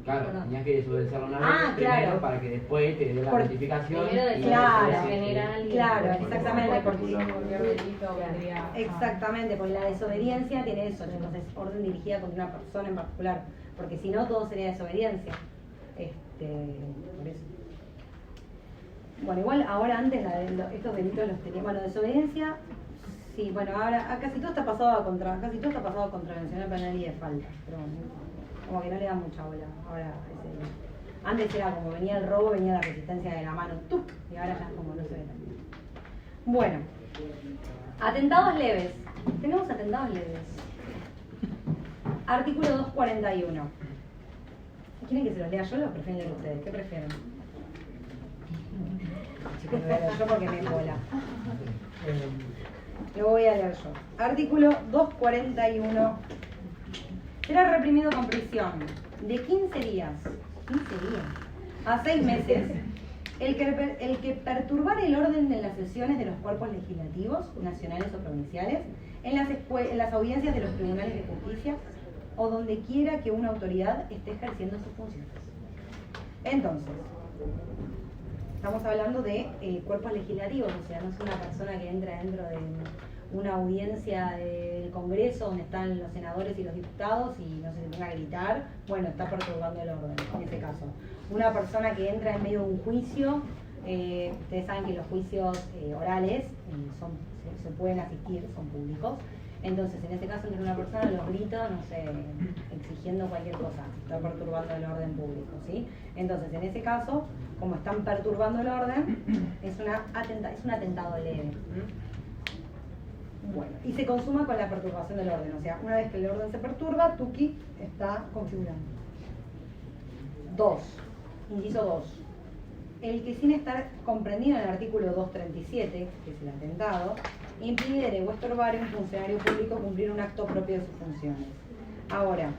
Claro, tenías que desobedecerla una vez primero para que después te dé la notificación. Claro, exactamente, porque la desobediencia tiene eso, entonces orden dirigida contra una persona en particular, porque si no todo sería desobediencia. Por eso. Bueno, igual ahora antes estos delitos los teníamos, desobediencia, sí, bueno, ahora casi todo está pasado a contravencional penal y de falta, pero bueno, como que no le dan mucha bola ahora antes era como venía el robo, venía la resistencia de la mano, ¡tup! Y ahora ya como no se ve tan bien. Bueno, atentados leves, tenemos atentados leves. Artículo 241. ¿Quieren que se los lea yo o los prefieren leer ustedes? ¿Qué prefieren? Chicos, yo porque me bola. Lo voy a leer yo. Artículo 241. Será reprimido con prisión de 15 días a 6 meses el que perturbare el orden de las sesiones de los cuerpos legislativos, nacionales o provinciales, en las audiencias de los tribunales de justicia o donde quiera que una autoridad esté ejerciendo sus funciones. Entonces, estamos hablando de cuerpos legislativos, o sea, no es una persona que entra dentro de una audiencia del Congreso donde están los senadores y los diputados y no se ponga a gritar, bueno, está perturbando el orden, en ese caso. Una persona que entra en medio de un juicio, ustedes saben que los juicios orales se pueden asistir, son públicos, entonces en ese caso entra una persona, los grita, no sé, exigiendo cualquier cosa, está perturbando el orden público, ¿sí? Entonces en ese caso, como están perturbando el orden, es un atentado leve. Bueno, y se consuma con la perturbación del orden, o sea, una vez que el orden se perturba, Tuki está configurando. 2. Inciso 2. El que sin estar comprendido en el artículo 237, que es el atentado, impidiere o estorbare a un funcionario público cumplir un acto propio de sus funciones. Ahora,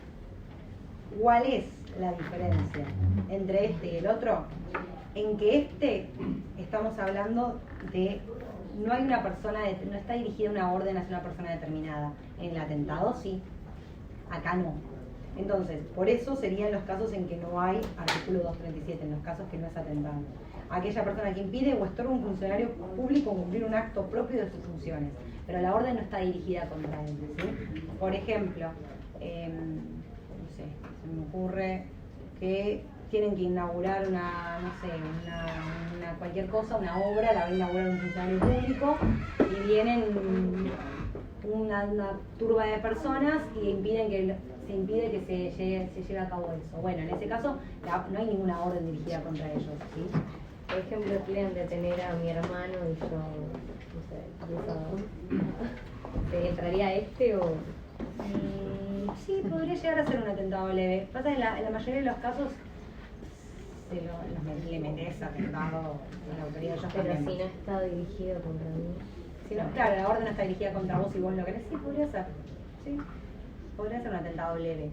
¿cuál es la diferencia entre este y el otro? En que estamos hablando de, no hay una persona, no está dirigida una orden hacia una persona determinada. En el atentado sí, acá no. Entonces, por eso serían los casos en que no hay artículo 237, en los casos que no es atentado. Aquella persona que impide o estorba a un funcionario público cumplir un acto propio de sus funciones, pero la orden no está dirigida contra él, ¿sí? Por ejemplo, no sé, se me ocurre que tienen que inaugurar cualquier cosa, una obra, la va a inaugurar un funcionario público y vienen una turba de personas y se impide que se lleve a cabo eso. Bueno, en ese caso no hay ninguna orden dirigida contra ellos, ¿sí? Por ejemplo, quieren detener a mi hermano y yo, no sé, ¿se entraría o...? Sí, podría llegar a ser un atentado leve. Pasa que en la mayoría de los casos le metes atentado a la autoridad. Pero si no está dirigido contra mí. Si no, claro, la orden no está dirigida contra vos y vos lo querés, sí, podría ser. Sí, podría ser un atentado leve.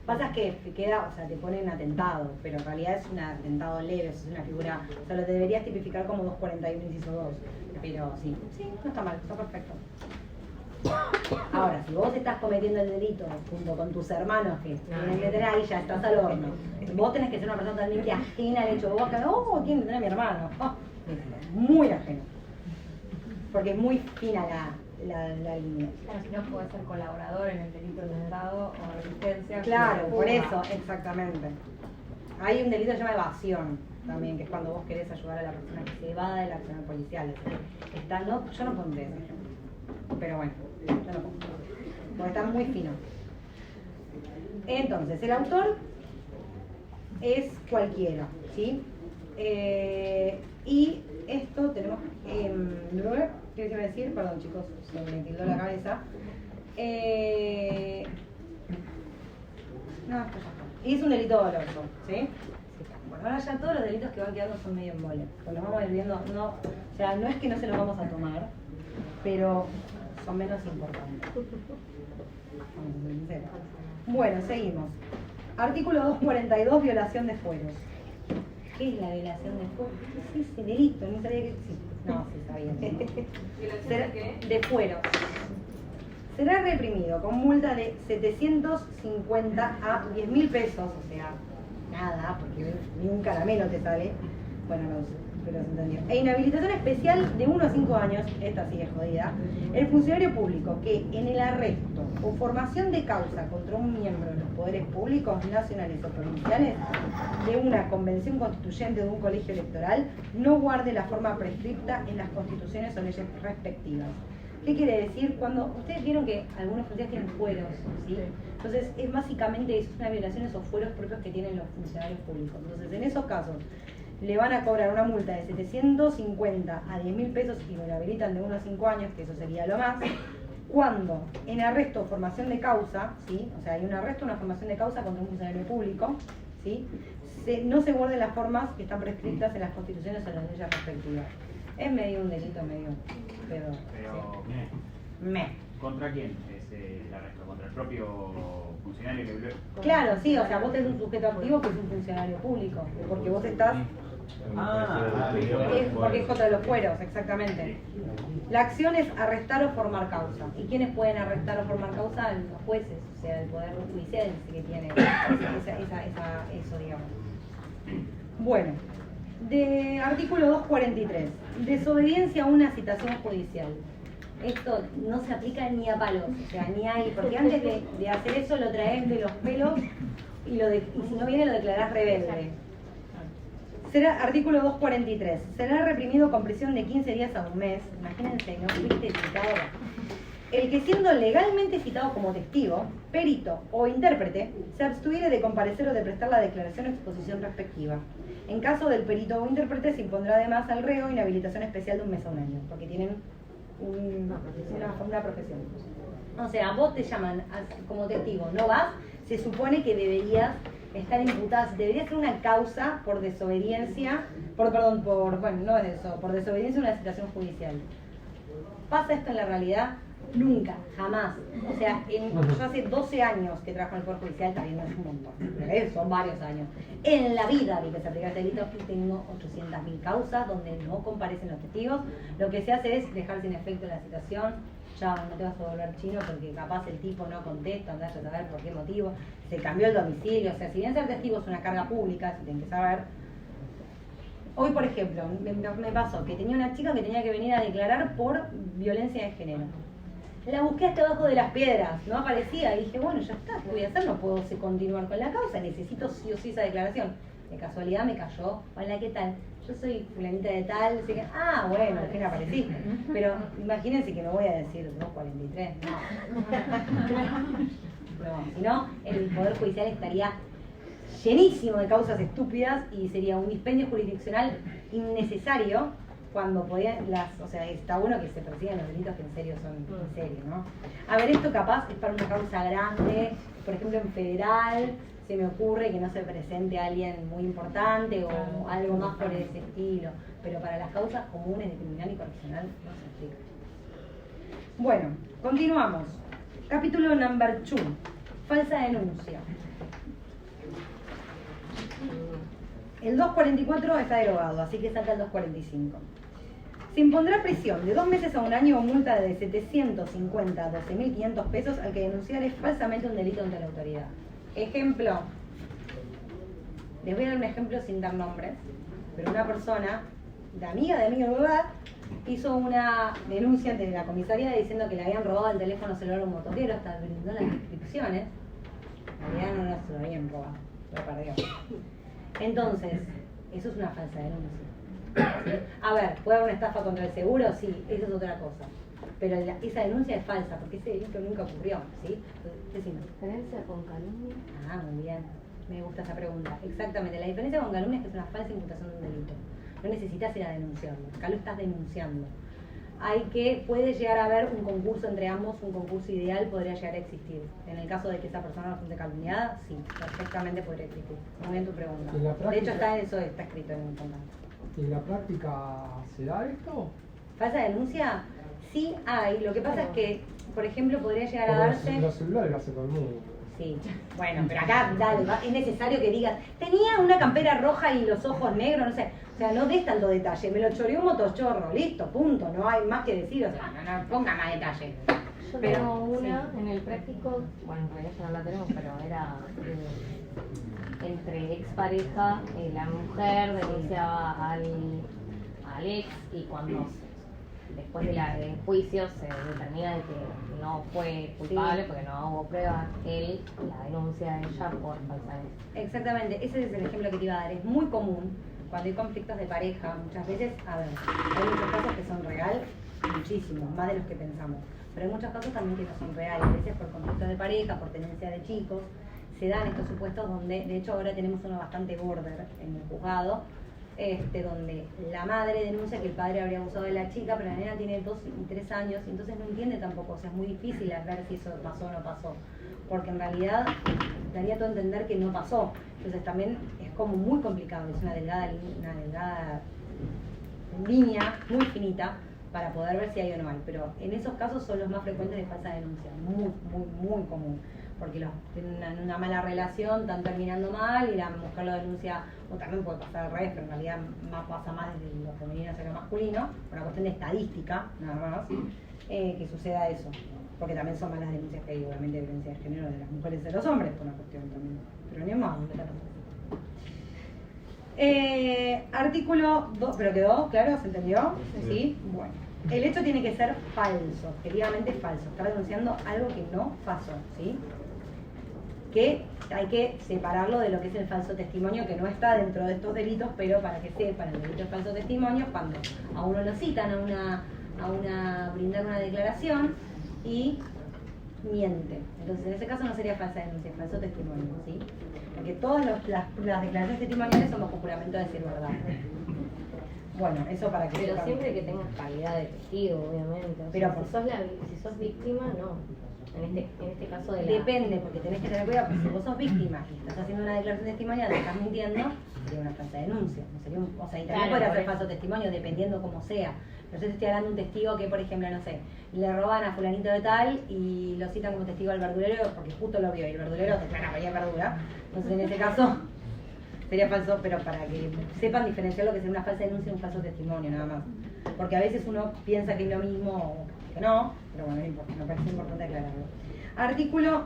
Pasa que te ponen atentado, pero en realidad es un atentado leve, es una figura, o sea, lo deberías tipificar como 241 inciso 2, pero sí, no está mal, está perfecto. Ahora, si vos estás cometiendo el delito junto con tus hermanos que tienen que tener ahí, ya estás al horno. Vos tenés que ser una persona totalmente ajena al hecho. Vos acá, tienen que tener a mi hermano. Muy ajeno. Porque es muy fina la línea. Claro, si no puede ser colaborador en el delito de atentado o resistencia. Claro, por eso, exactamente. Hay un delito que se llama evasión también, que es cuando vos querés ayudar a la persona que se evada de la acción policial. Yo no pondré ese ejemplo. Pero bueno, yo no pongo. Porque está muy fino. Entonces, el autor es cualquiera, ¿sí? Y esto tenemos... ¿qué iba a decir? Perdón, chicos, se me tildó la cabeza. No, y es un delito doloso, ¿sí? Bueno, ahora ya todos los delitos que van quedando son medio en mole. Cuando vamos a ir viendo, no es que no se los vamos a tomar, pero son menos importantes. Bueno, seguimos. Artículo 242, violación de fueros. ¿Qué es la violación de fueros? ¿Qué es ese delito? No sabía que existía. No, sí sabía. ¿Violación de qué? De fueros. Será reprimido con multa de 750 a 10.000 pesos, o sea, nada, porque ni un caramelo te sale. Bueno, no sé, pero se entendió. E inhabilitación especial de 1 a 5 años, esta sí es jodida, el funcionario público que en el arresto o formación de causa contra un miembro de los poderes públicos nacionales o provinciales de una convención constituyente o de un colegio electoral no guarde la forma prescripta en las constituciones o leyes respectivas. ¿Qué quiere decir? Cuando ustedes vieron que algunos funcionarios tienen fueros, ¿sí? Entonces es básicamente eso, es una violación de esos fueros propios que tienen los funcionarios públicos. Entonces en esos casos le van a cobrar una multa de 750 a 10.000 pesos y lo habilitan de 1 a 5 años, que eso sería lo más, cuando en arresto o formación de causa, ¿sí? O sea, hay un arresto o una formación de causa contra un funcionario público, ¿sí? No se guarden las formas que están prescritas en las constituciones o en las leyes respectivas. Es medio un delito, medio pedo. Pero, ¿contra quién es el arresto? ¿Contra el propio funcionario que violó? Claro, sí, o sea, vos tenés un sujeto activo que es un funcionario público, porque vos estás... Es porque es contra los fueros, exactamente. La acción es arrestar o formar causa. ¿Y quiénes pueden arrestar o formar causa? Los jueces, o sea, el Poder Judicial que tiene eso, digamos. Bueno, de artículo 243. Desobediencia a una citación judicial. Esto no se aplica ni a palos, o sea, ni hay, porque antes de hacer eso lo traes de los pelos y si no viene lo declarás rebelde. Será artículo 243. Será reprimido con prisión de 15 días a un mes. Imagínense, no fuiste citado. El que siendo legalmente citado como testigo, perito o intérprete, se abstuviere de comparecer o de prestar la declaración o exposición respectiva. En caso del perito o intérprete se impondrá además al reo inhabilitación especial de un mes a un año, porque tienen una profesión. O sea, vos te llaman como testigo, no vas, se supone que deberías estar imputadas, debería ser una causa por desobediencia, por desobediencia a una citación judicial. ¿Pasa esto en la realidad? Nunca, jamás. O sea, yo hace 12 años que trabajo en el Poder Judicial, también no es un montón, pero son varios años. En la vida vi que se aplica este delito y tengo 800.000 causas donde no comparecen los testigos. Lo que se hace es dejar sin efecto la citación. Ya no te vas a volver chino porque capaz el tipo no contesta, andás a saber por qué motivo, se cambió el domicilio, o sea, si bien ser testigo es una carga pública, se tiene que saber. Hoy, por ejemplo, me pasó que tenía una chica que tenía que venir a declarar por violencia de género. La busqué hasta abajo de las piedras, no aparecía, y dije, bueno, ya está, ¿qué voy a hacer? No puedo continuar con la causa, necesito sí o sí esa declaración. De casualidad me cayó, hola, ¿qué tal? Yo soy fulanita de tal, así que, bueno, al fin apareciste. Pero imagínense que no voy a decir 243, no. Si no, el Poder Judicial estaría llenísimo de causas estúpidas y sería un dispendio jurisdiccional innecesario cuando podían o sea, está bueno que se persigan los delitos que en serio son en serio, ¿no? A ver, esto capaz es para una causa grande, por ejemplo en federal, se me ocurre que no se presente alguien muy importante o algo más por ese estilo, pero para las causas comunes de criminal y correccional no se aplica. Bueno, continuamos. Capítulo number 2. Falsa denuncia. El 244 está derogado, así que saca el 245. Se impondrá prisión de 2 meses a un año o multa de 750 a 12.500 pesos al que denunciare falsamente un delito ante la autoridad. Ejemplo, les voy a dar un ejemplo sin dar nombres, pero una persona, de amiga de lugar, hizo una denuncia ante la comisaría diciendo que le habían robado el teléfono celular a un motoquero, hasta brindó las descripciones. En realidad no se lo habían robado, lo perdió. Entonces, eso es una falsa denuncia. ¿Sí? A ver, ¿puede haber una estafa contra el seguro? Sí, eso es otra cosa. Pero esa denuncia es falsa, porque ese delito nunca ocurrió, ¿sí? Decime. ¿Diferencia con calumnia? Muy bien. Me gusta esa pregunta. Exactamente. La diferencia con calumnia es que es una falsa imputación de un delito. No necesitas ir a denunciarlo. Acá lo estás denunciando. Puede llegar a haber un concurso entre ambos, un concurso ideal podría llegar a existir. En el caso de que esa persona no fuese calumniada, sí, perfectamente podría existir. Muy bien tu pregunta. De hecho, está escrito en el contrato. ¿Y en la práctica se da esto? ¿Falsa denuncia? Sí hay. Lo que pasa es que, por ejemplo, podría llegar a darse... Los celulares lo hace todo el mundo. Sí, bueno, pero acá, dale, es necesario que digas, tenía una campera roja y los ojos negros, no sé. O sea, no des tanto detalle, me lo choreó un motochorro, listo, punto, no hay más que decir, o sea, no ponga más detalle. Yo tengo una en el práctico, bueno, en realidad ya no la tenemos, pero era entre expareja, la mujer denunciaba al ex y cuando después del juicio se determina de que no fue culpable porque no hubo pruebas, él la denuncia a ella por falsa denuncia. Exactamente, ese es el ejemplo que te iba a dar, es muy común cuando hay conflictos de pareja, muchas veces, hay muchos casos que son real, muchísimos, más de los que pensamos, pero hay muchos casos también que no son reales, a veces por conflictos de pareja, por tenencia de chicos, se dan estos supuestos donde, de hecho ahora tenemos uno bastante border en el juzgado, donde la madre denuncia que el padre habría abusado de la chica, pero la nena tiene 2 y 3 años, y entonces no entiende tampoco, o sea, es muy difícil ver si eso pasó o no pasó, porque en realidad daría todo a entender que no pasó, entonces también es como muy complicado, es una delgada línea muy finita para poder ver si hay o no hay, pero en esos casos son los más frecuentes de falsa denuncia, muy común, porque los tienen una mala relación, están terminando mal y la mujer lo denuncia, o también puede pasar al revés, pero en realidad pasa más desde lo femenino hacia lo masculino, por una cuestión de estadística, nada más, que suceda eso, porque también son malas denuncias que hay, obviamente, de violencia de género de las mujeres y de los hombres, por una cuestión también, pero ni más, artículo 2, ¿pero quedó claro? ¿Se entendió? ¿Sí? Bueno. El hecho tiene que ser falso, objetivamente falso. Está denunciando algo que no pasó, ¿sí? Que hay que separarlo de lo que es el falso testimonio, que no está dentro de estos delitos, pero para que sepan, el delito de falso testimonio es cuando a uno lo citan a brindar una declaración y miente. Entonces, en ese caso no sería falsa denuncia, es falso testimonio, ¿sí? Porque todas las declaraciones testimoniales son bajo juramento de decir verdad. Bueno, eso para que... Pero siempre que tengas calidad de testigo, obviamente. O Pero sea, si sos víctima, no. En este caso de la... Depende, porque tenés que tener cuidado, porque si vos sos víctima y estás haciendo una declaración testimonial, te estás mintiendo, sería una falsa denuncia. No sería o sea, y también podría ser falso testimonio, dependiendo cómo sea. Pero yo te estoy hablando de un testigo que, por ejemplo, no sé, le roban a fulanito de tal y lo citan como testigo al verdulero porque justo lo vio y el verdulero declara que había verdura. Entonces, en ese caso, sería falso, pero para que sepan diferenciar lo que es una falsa denuncia y un falso testimonio, nada más. Porque a veces uno piensa que es lo mismo o que no, pero bueno, no importa, me parece importante aclararlo. Artículo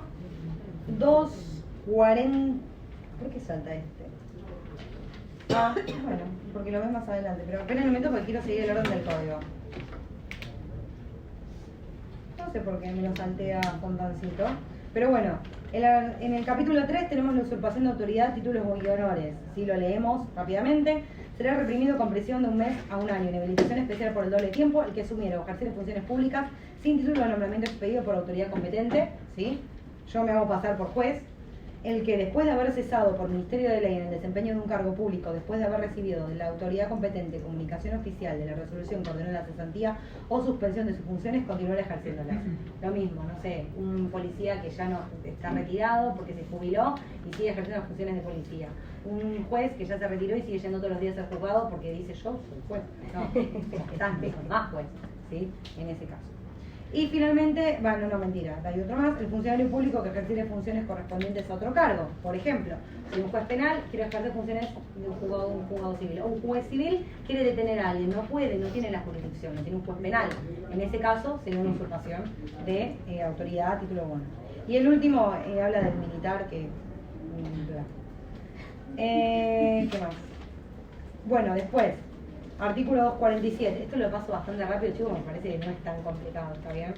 240... ¿Por qué salta este? Bueno, porque lo ves más adelante, pero esperen un momento porque quiero seguir el orden del código. No sé por qué me lo saltea Fontancito. Pero bueno, en el capítulo 3 tenemos la usurpación de autoridad, títulos y honores. Si lo leemos rápidamente, será reprimido con prisión de 1 mes a 1 año, inhabilitación especial por el doble tiempo, el que asumiera o ejerciera funciones públicas sin título de nombramiento expedido por autoridad competente, ¿sí? Yo me hago pasar por juez. El que después de haber cesado por Ministerio de Ley en el desempeño de un cargo público, después de haber recibido de la autoridad competente comunicación oficial de la resolución que ordenó la cesantía o suspensión de sus funciones, continuará ejerciéndolas. Lo mismo, no sé, un policía que ya no está retirado porque se jubiló y sigue ejerciendo las funciones de policía. Un juez que ya se retiró y sigue yendo todos los días al juzgado porque dice yo soy juez. No, estás más juez, ¿sí? En ese caso. Y finalmente, bueno, no mentira, hay otro más, el funcionario público que ejerciere funciones correspondientes a otro cargo. Por ejemplo, si un juez penal quiere ejercer funciones de un juzgado civil, o un juez civil quiere detener a alguien, no puede, no tiene la jurisdicción, no tiene un juez penal. En ese caso sería una usurpación de autoridad, título bueno. Y el último habla del militar que... ¿qué más? Bueno, después... Artículo 247. Esto lo paso bastante rápido, chicos, me parece que no es tan complicado, ¿está bien?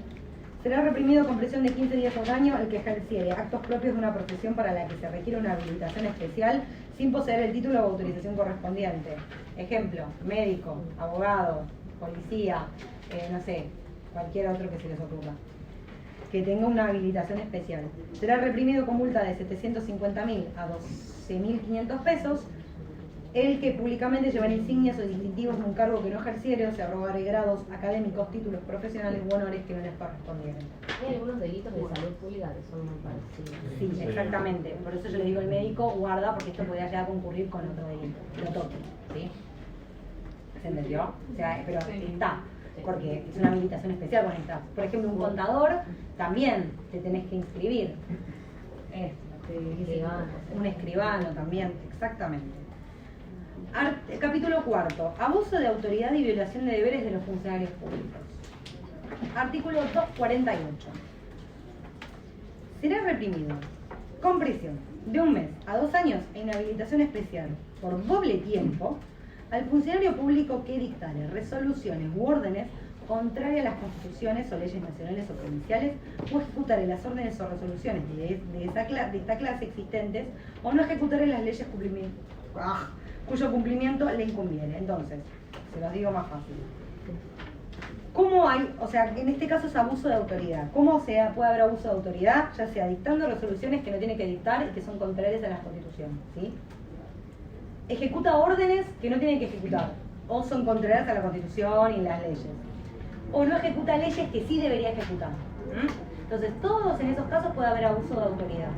Será reprimido con prisión de 15 días a 1 año el que ejerciere actos propios de una profesión para la que se requiere una habilitación especial sin poseer el título o autorización correspondiente. Ejemplo, médico, abogado, policía, no sé, cualquier otro que se les ocurra. Que tenga una habilitación especial. Será reprimido con multa de 750.000 a 12.500 pesos el que públicamente llevar insignias o distintivos de un cargo que no ejerciere o se arrogare grados académicos, títulos profesionales u honores que no les correspondieran. Hay algunos delitos de salud pública que son muy parecidos. Sí, exactamente. Por eso yo le digo al médico, guarda, porque esto podría llegar a concurrir con otro delito. Lo toque, ¿sí? ¿Se entendió? O sea, pero está, porque es una habilitación especial cuando estás. Por ejemplo, un contador también te tenés que inscribir. Un escribano también, exactamente. Capítulo 4. Abuso de autoridad y violación de deberes de los funcionarios públicos. Artículo 248. Será reprimido con prisión de 1 mes a 2 años e inhabilitación especial por doble tiempo al funcionario público que dictare resoluciones u órdenes contrarias a las constituciones o leyes nacionales o provinciales, o ejecutare las órdenes o resoluciones de esta clase existentes, o no ejecutare las leyes cuyo cumplimiento le incumbiere. Entonces, se los digo más fácil. ¿Cómo hay, o sea, en este caso es abuso de autoridad? ¿Cómo puede haber abuso de autoridad? Ya sea dictando resoluciones que no tiene que dictar y que son contrarias a la Constitución, ¿sí? Ejecuta órdenes que no tiene que ejecutar, o son contrarias a la Constitución y las leyes. O no ejecuta leyes que sí debería ejecutar. Entonces, todos en esos casos puede haber abuso de autoridad.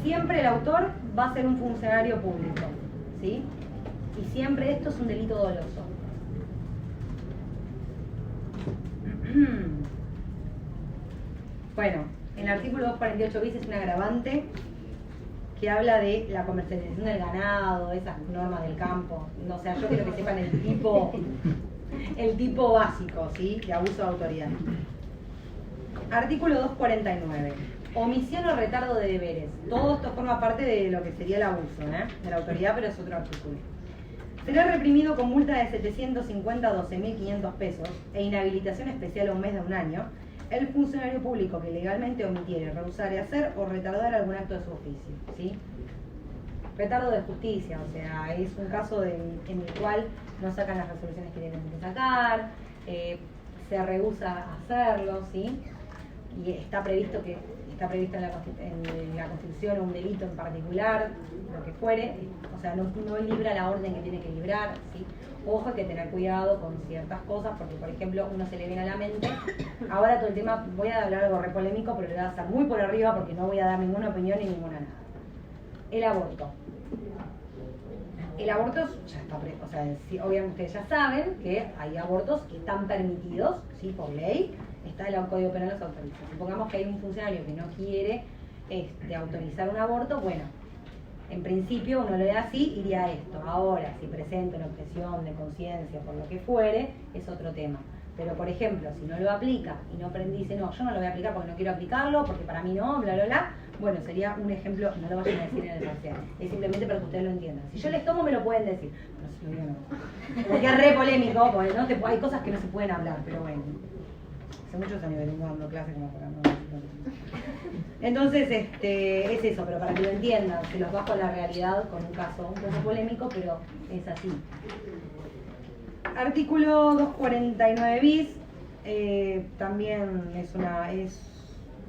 siempre el autor va a ser un funcionario público, ¿sí? Y siempre esto es un delito doloso. Bueno, en el artículo 248 bis es un agravante que habla de la comercialización del ganado, esas normas del campo. No, o sea, yo quiero que sepan el tipo básico, ¿sí? De abuso de autoridad. Artículo 249. Omisión o retardo de deberes. Todo esto forma parte de lo que sería el abuso, de la autoridad, pero es otro artículo. Será reprimido con multa de 750 a 12.500 pesos e inhabilitación especial a un mes de un año el funcionario público que legalmente omitiere, rehusare hacer o retardar algún acto de su oficio, ¿sí? Retardo de justicia, o sea, es un caso en el cual no sacan las resoluciones que tienen que sacar, se rehúsa hacerlo, ¿sí? Y está previsto en la Constitución un delito en particular, lo que fuere, o sea, no libra la orden que tiene que librar, ¿sí? Ojo, hay que tener cuidado con ciertas cosas, porque por ejemplo uno se le viene a la mente, ahora todo el tema, voy a hablar algo re polémico, pero le voy a hacer muy por arriba porque no voy a dar ninguna opinión ni ninguna nada. El aborto. El aborto ya está, o sea, sí, obviamente ustedes ya saben que hay abortos que están permitidos, ¿sí? Por ley, está el Código Penal los autoriza. Supongamos que hay un funcionario que no quiere autorizar un aborto, bueno, en principio uno lo ve así, iría a esto. Ahora, si presenta una objeción de conciencia por lo que fuere, es otro tema. Pero, por ejemplo, si no lo aplica y no dice, no, yo no lo voy a aplicar porque no quiero aplicarlo, porque para mí no, bla, bla, bla, bueno, sería un ejemplo, no lo vayan a decir en el parcial. Es simplemente para que ustedes lo entiendan. Si yo les tomo, me lo pueden decir. No, si lo digo, no. Porque es re polémico, porque ¿no? Hay cosas que no se pueden hablar, pero bueno. Hace muchos años venimos dando clases como para no. Entonces, es eso, pero para que lo entiendan, se los bajo a la realidad con un caso polémico, pero es así. Artículo 249 bis, también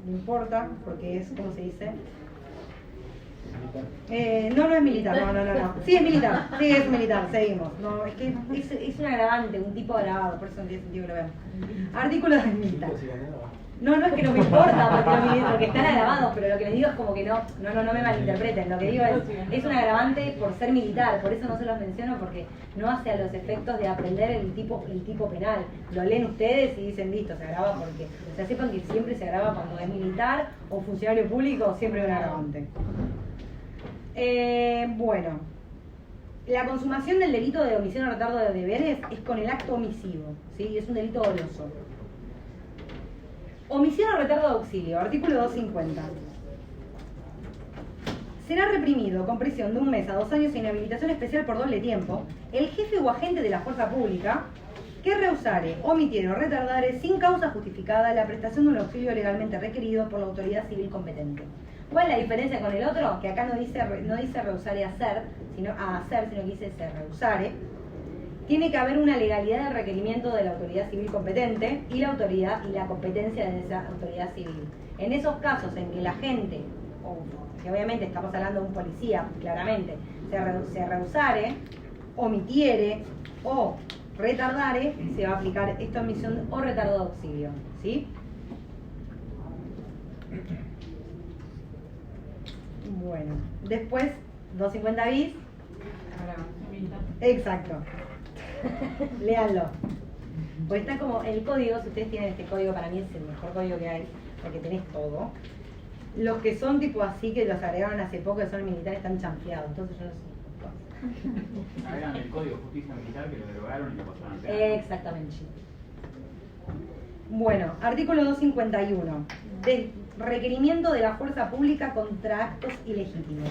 no importa, porque es, ¿cómo se dice? No es militar, no. Sí es militar, seguimos. No, es que es un agravante, un tipo agravado, por eso no tiene sentido que lo vean. Artículo de militar. No es que no me importa porque están agravados, pero lo que les digo es como que no me malinterpreten. Lo que digo es un agravante por ser militar, por eso no se los menciono, porque no hace a los efectos de aprender el tipo penal. Lo leen ustedes y dicen listo, se agrava porque, o sea, sepan que siempre se agrava cuando es militar o funcionario público, siempre es un agravante. Bueno, la consumación del delito de omisión o retardo de deberes es con el acto omisivo, ¿sí? Es un delito doloso. Omisión o retardo de auxilio, artículo 250. Será reprimido con prisión de 1 mes a 2 años e inhabilitación especial por doble tiempo el jefe o agente de la fuerza pública que rehusare, omitiere o retardare sin causa justificada la prestación de un auxilio legalmente requerido por la autoridad civil competente. ¿Cuál es la diferencia con el otro? Que acá no dice rehusare hacer, sino que dice se rehusare. Tiene que haber una legalidad del requerimiento de la autoridad civil competente y la autoridad y la competencia de esa autoridad civil. En esos casos en que la gente, que obviamente estamos hablando de un policía, claramente, se rehusare, omitiere o retardare, se va a aplicar esta omisión o retardo de auxilio, ¿sí? Bueno, después 250 bis. Exacto. Léanlo. Pues está como el código, si ustedes tienen este código, para mí es el mejor código que hay, porque tenés todo. Los que son tipo así, que los agregaron hace poco, que son militares, están chanfleados, entonces yo no sé. Agregan el código de justicia militar que lo derogaron y lo pasaron a Exactamente. Bueno, artículo 251. De requerimiento de la fuerza pública contra actos ilegítimos.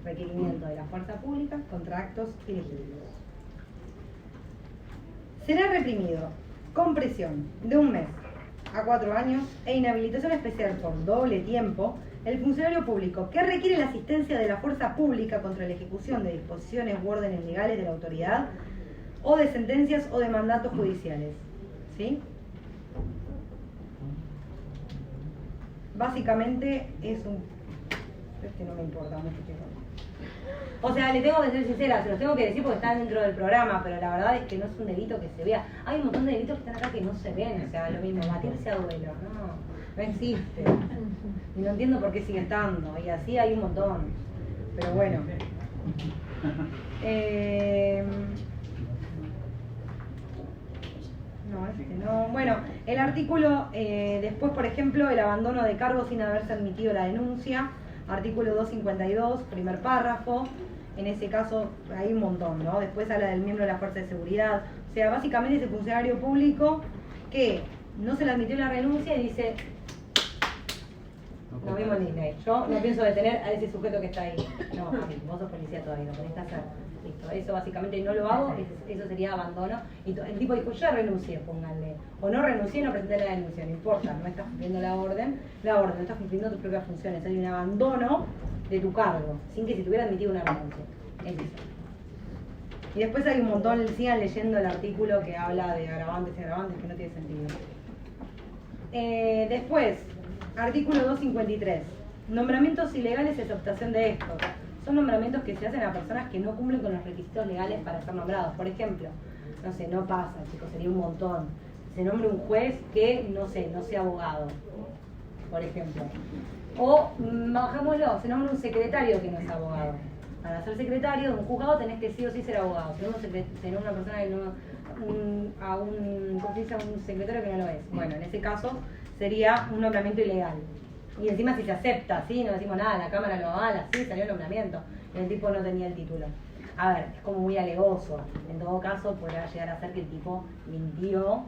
Requerimiento de la fuerza pública contra actos ilegítimos. Será reprimido con prisión de 1 mes a 4 años e inhabilitación especial por doble tiempo el funcionario público que requiere la asistencia de la fuerza pública contra la ejecución de disposiciones u órdenes legales de la autoridad o de sentencias o de mandatos judiciales. ¿Sí? Básicamente es un... Es que no me importa mucho, chicos. O sea, le tengo que ser sincera, se los tengo que decir porque están dentro del programa, pero la verdad es que no es un delito que se vea. Hay un montón de delitos que están acá que no se ven, o sea, lo mismo, batirse a duelo, no existe. Y no entiendo por qué sigue estando, y así hay un montón. Pero bueno. No. Bueno, el artículo, después, por ejemplo, el abandono de cargo sin haberse admitido la denuncia. Artículo 252, primer párrafo. En ese caso hay un montón, ¿no? Después habla del miembro de la fuerza de seguridad. O sea, básicamente ese funcionario público que no se le admitió la renuncia y dice, lo mismo en Disney, yo no pienso detener a ese sujeto que está ahí. No, vos sos policía todavía, lo tenés que hacer. Listo, eso básicamente no lo hago, eso sería abandono. Y el tipo dijo, ya renuncié, pónganle. O no renuncié, no presenté la denuncia, no importa, no estás cumpliendo la orden, no estás cumpliendo tus propias funciones. Hay un abandono de tu cargo, sin que se te hubiera admitido una renuncia. Es eso. Y después hay un montón, sigan leyendo el artículo que habla de agravantes y agravantes, que no tiene sentido. Después, artículo 253. Nombramientos ilegales y aceptación de estos. Son nombramientos que se hacen a personas que no cumplen con los requisitos legales para ser nombrados. Por ejemplo, no sé, no pasa, chicos, sería un montón. Se nombra un juez que, no sé, no sea abogado, por ejemplo. O, bajámoslo, se nombra un secretario que no es abogado. Para ser secretario de un juzgado tenés que sí o sí ser abogado. Se nombra una persona que no, un secretario que no lo es. Bueno, en ese caso sería un nombramiento ilegal. Y encima si se acepta, ¿sí? No decimos nada, la Cámara lo avala, sí, salió el nombramiento. Y el tipo no tenía el título. A ver, es como muy alegoso. En todo caso, podrá llegar a ser que el tipo mintió,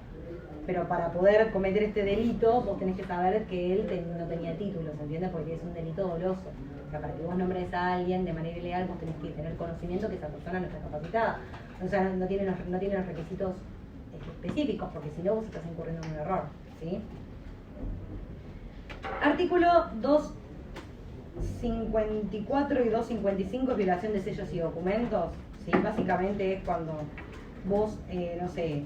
pero para poder cometer este delito, vos tenés que saber que él no tenía título, ¿se entiende? Porque es un delito doloso. O sea, para que vos nombres a alguien de manera ilegal, vos tenés que tener conocimiento que esa persona no está capacitada. O sea, no tiene los requisitos específicos, porque si no, vos estás incurriendo en un error, ¿sí? Artículo 254 y 255, violación de sellos y documentos. ¿Sí? Básicamente es cuando vos, no sé,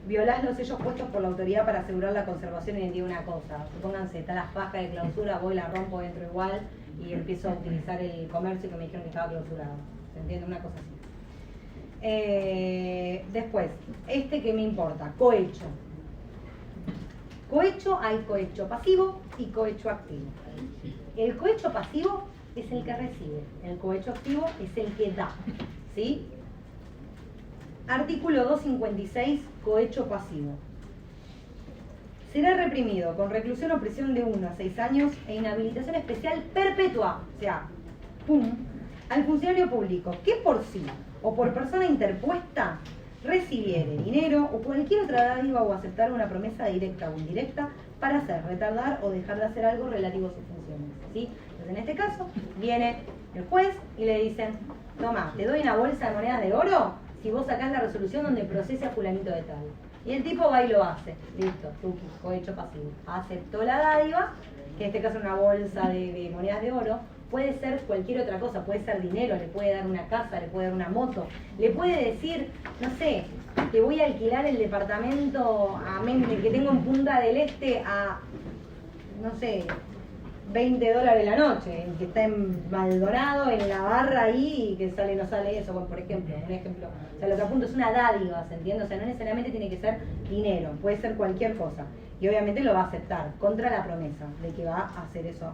violás los sellos puestos por la autoridad para asegurar la conservación y identidad de una cosa. Supónganse, está la faja de clausura, voy la rompo dentro igual y empiezo a utilizar el comercio que me dijeron que estaba clausurado. ¿Se entiende? Una cosa así. Después, ¿qué me importa? Cohecho. Cohecho, hay cohecho pasivo y cohecho activo. El cohecho pasivo es el que recibe, el cohecho activo es el que da, ¿sí? Artículo 256, cohecho pasivo. Será reprimido con reclusión o prisión de 1 a 6 años e inhabilitación especial perpetua, o sea, ¡pum!, al funcionario público que por sí o por persona interpuesta recibiere dinero o cualquier otra dádiva o aceptar una promesa directa o indirecta para hacer, retardar o dejar de hacer algo relativo a sus funciones, ¿sí? Entonces, en este caso, viene el juez y le dicen, toma, te doy una bolsa de monedas de oro si vos sacás la resolución donde procese a fulanito de tal. Y el tipo va y lo hace. Listo, tuki, cohecho pasivo. Aceptó la dádiva, que en este caso es una bolsa de monedas de oro. Puede ser cualquier otra cosa, puede ser dinero, le puede dar una casa, le puede dar una moto, le puede decir, no sé, te voy a alquilar el departamento que tengo en Punta del Este a, no sé, $20 la noche, que está en Maldonado, en la barra ahí, y que sale, no sale eso, por ejemplo, un ejemplo. O sea, lo que apunto es una dádiva, ¿se entiende? O sea, no necesariamente tiene que ser dinero, puede ser cualquier cosa. Y obviamente lo va a aceptar, contra la promesa de que va a hacer eso.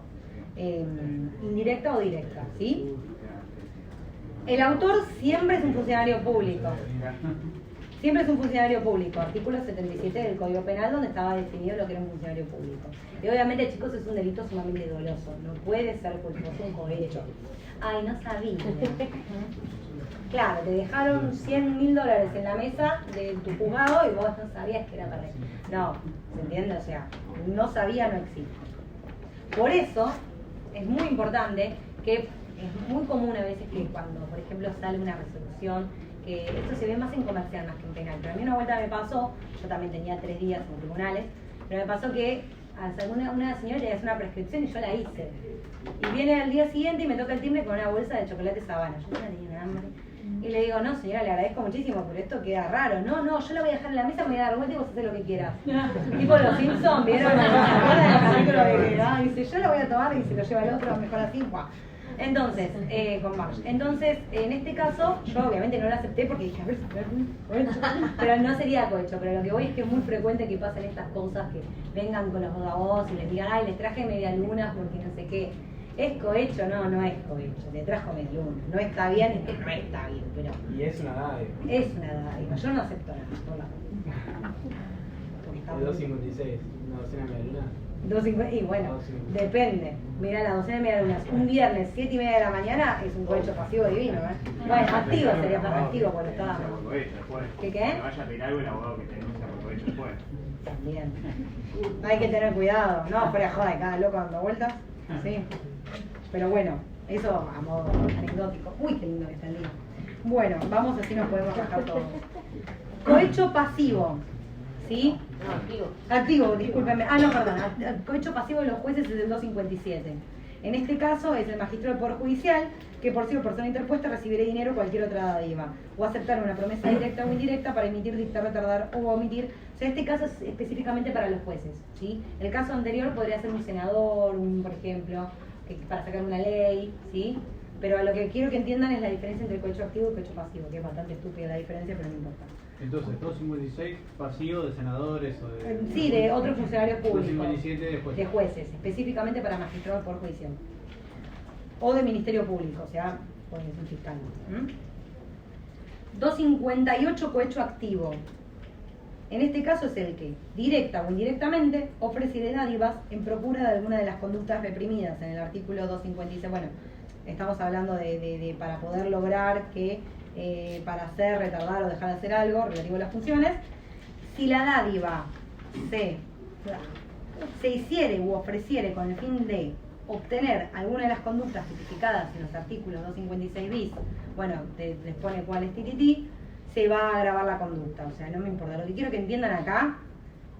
Indirecta o directa, ¿sí? El autor siempre es un funcionario público. Siempre es un funcionario público. Artículo 77 del Código Penal, donde estaba definido lo que era un funcionario público. Y obviamente, chicos, es un delito sumamente doloso. No puede ser culposo un cohecho. Ay, no sabía. Claro, te dejaron $100.000 en la mesa de tu juzgado y vos no sabías que era para él. No, ¿se entiende? O sea, no sabía, no existe. Por eso es muy importante que es muy común a veces que cuando, por ejemplo, sale una resolución, que esto se ve más en comercial más que en penal, pero a mí una vuelta me pasó, yo también tenía 3 días en tribunales, pero me pasó que una señora le hace una prescripción y yo la hice. Y viene al día siguiente y me toca el timbre con una bolsa de chocolate Sabana. Yo no tenía un hambre. Y le digo, no señora, le agradezco muchísimo, pero esto queda raro. No, yo la voy a dejar en la mesa, me voy a dar vuelta y vos haces lo que quieras. Tipo los Simpsons, ¿vieron? ¿Se acuerdan del capítulo de dice, yo la voy a tomar y se lo lleva el otro, mejor así, ¡buah! Entonces, con Marge. Entonces, en este caso, yo obviamente no lo acepté porque dije, a ver, pero no sería cohecho. Pero lo que voy es que es muy frecuente que pasen estas cosas, que vengan con los bodabots y les digan, ay, les traje media luna porque no sé qué. ¿Es cohecho? No, no es cohecho. Le trajo media luna. No está bien, es que no está bien, pero... Y es una dádiva. Es una dádiva. Yo no acepto nada, por la El 256, una docena de media luna. 2.50, y bueno, depende. Mira, la docena de medialunas, un viernes, 7:30 de la mañana, es un cohecho pasivo divino, ¿eh? Bueno, activo sería más activo porque está. ¿Qué qué? Que vaya a pedir algo el abogado que te denuncia por cohecho después. También. Hay que tener cuidado, no, fuera de joda, cada loco dando vueltas. Sí. Pero bueno, eso a modo anecdótico. Uy, qué lindo que está el día. Bueno, vamos así nos podemos bajar todo. Cohecho pasivo. ¿Sí? No, activo. Activo, discúlpenme. Ah, no, perdón. El cohecho pasivo de los jueces es el 257. En este caso es el magistrado del Poder Judicial que por ser persona interpuesta recibirá dinero o cualquier otra dádiva o aceptar una promesa directa o indirecta para emitir, dictar, retardar o omitir. O sea, este caso es específicamente para los jueces, ¿sí? El caso anterior podría ser un senador, por ejemplo, para sacar una ley, ¿sí? Pero lo que quiero que entiendan es la diferencia entre el cohecho activo y el cohecho pasivo, que es bastante estúpida la diferencia, pero no importa. Entonces, 256 pasivo de senadores o de... Sí, de otros funcionarios públicos. 257 de jueces. De jueces, específicamente para magistrados por judicial. O de ministerio público, o sea, puede ser un fiscal. 258 cohecho activo. En este caso es el que, directa o indirectamente, ofrece dádivas en procura de alguna de las conductas reprimidas en el artículo 256. Bueno, estamos hablando de para poder lograr que para hacer, retardar o dejar de hacer algo relativo a las funciones, si la dádiva se hiciere u ofreciere con el fin de obtener alguna de las conductas tipificadas en los artículos 256 bis, bueno, les pone cuál es tititi, se va a agravar la conducta. O sea, no me importa. Lo que quiero que entiendan acá,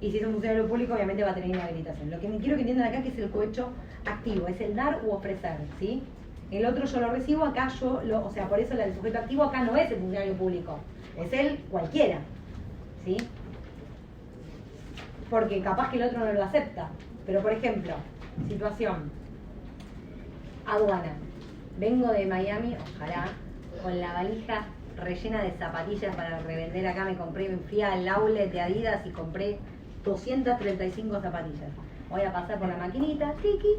y si es un funcionario público, obviamente va a tener inhabilitación. Lo que quiero que entiendan acá que es el cohecho activo, es el dar u ofrecer, ¿sí? El otro yo lo recibo, acá yo lo, o sea, por eso el sujeto activo acá no es el funcionario público, es él cualquiera, ¿sí? Porque capaz que el otro no lo acepta. Pero por ejemplo, situación, aduana, vengo de Miami, ojalá, con la valija rellena de zapatillas para revender acá, me fui al outlet de Adidas y compré 235 zapatillas. Voy a pasar por la maquinita, tiki,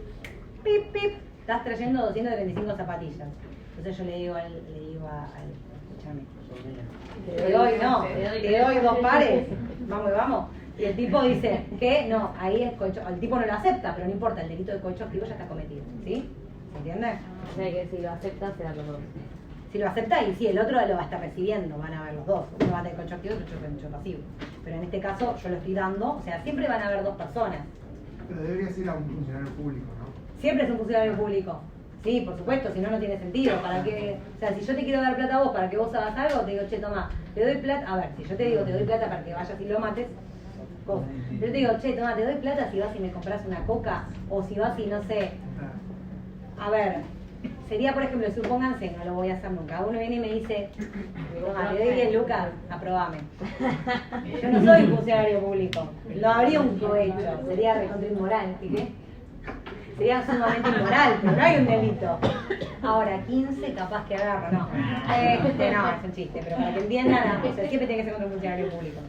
pip, pip. Estás trayendo 235 zapatillas. Entonces yo le digo al escúchame, te doy 2 pares, vamos. Y el tipo dice, ¿qué? No, ahí es cohecho, el tipo no lo acepta, pero no importa, el delito de cohecho activo ya está cometido, ¿sí? ¿Se entiende? O sea que si lo acepta, será los dos. Si lo acepta, y sí, el otro lo va a estar recibiendo, van a ver los dos. Uno va a tener cohecho activo y otro cohecho pasivo. Pero en este caso yo lo estoy dando, o sea, siempre van a haber 2 personas. Pero debería ser a un funcionario público, ¿no? Siempre es un funcionario público. Sí, por supuesto, si no, no tiene sentido. ¿Para qué? O sea, si yo te quiero dar plata a vos para que vos hagas algo, te digo, che, toma, te doy plata. A ver, si yo te digo, te doy plata para que vayas y lo mates, cosa. Yo te digo, che, toma, te doy plata si vas y me compras una coca, o si vas y no sé. A ver, sería, por ejemplo, supónganse, no lo voy a hacer nunca. Uno viene y me dice, toma, te doy 10 lucas, aprobame. Yo no soy funcionario público. Lo habría un cohecho, sería recontra inmoral. ¿Y qué? Sería sumamente inmoral, pero no hay un delito. Ahora, 15 capaz que agarro, no. No, es un chiste, pero para que entiendan, o sea, siempre tiene que ser contra un funcionario público.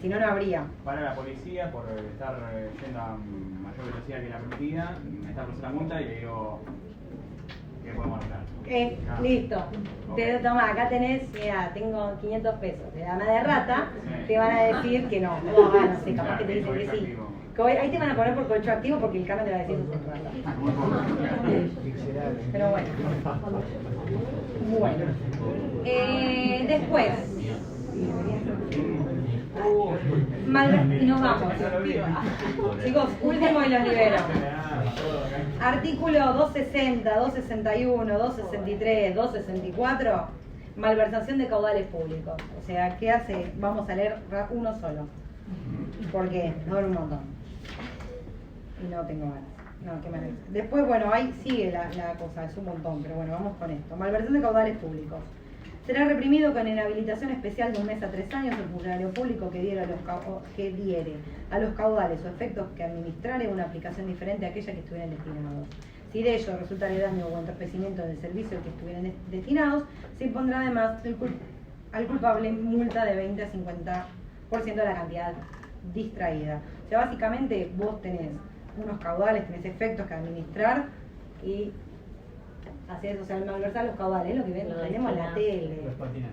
Si no, no habría. Para la policía por estar yendo a mayor velocidad que la permitida, me está por hacer la multa y le digo, ¿qué podemos arreglar? Listo. Okay. Toma, acá tenés, mira, tengo 500 pesos. Te dan de rata, te van a decir que no. No sé, capaz que te dicen que sí. Ahí te van a poner por cohecho activo porque el carro te va a decir que es rata. Pero bueno. Bueno. Después. Y nos vamos. Chicos, último y los libero. Artículo 260, 261, 263, 264. Malversación de caudales públicos. O sea, ¿qué hace? Vamos a leer uno solo. Porque no era un montón. Y no tengo ganas. No, qué manera. Después, bueno, ahí sigue la cosa, es un montón, pero bueno, vamos con esto. Malversación de caudales públicos. Será reprimido con inhabilitación especial de 1 mes a 3 años el funcionario público que diere a los caudales o efectos que administrare una aplicación diferente a aquella que estuvieran destinados. Si de ello resultare daño o entorpecimiento del servicio al que estuvieran destinados, se impondrá además al culpable multa de 20 a 50% de la cantidad distraída. O sea, básicamente vos tenés unos caudales, tenés efectos que administrar y haces, o sea, al malversar los caudales, lo que tenemos en la tele. Los patinas.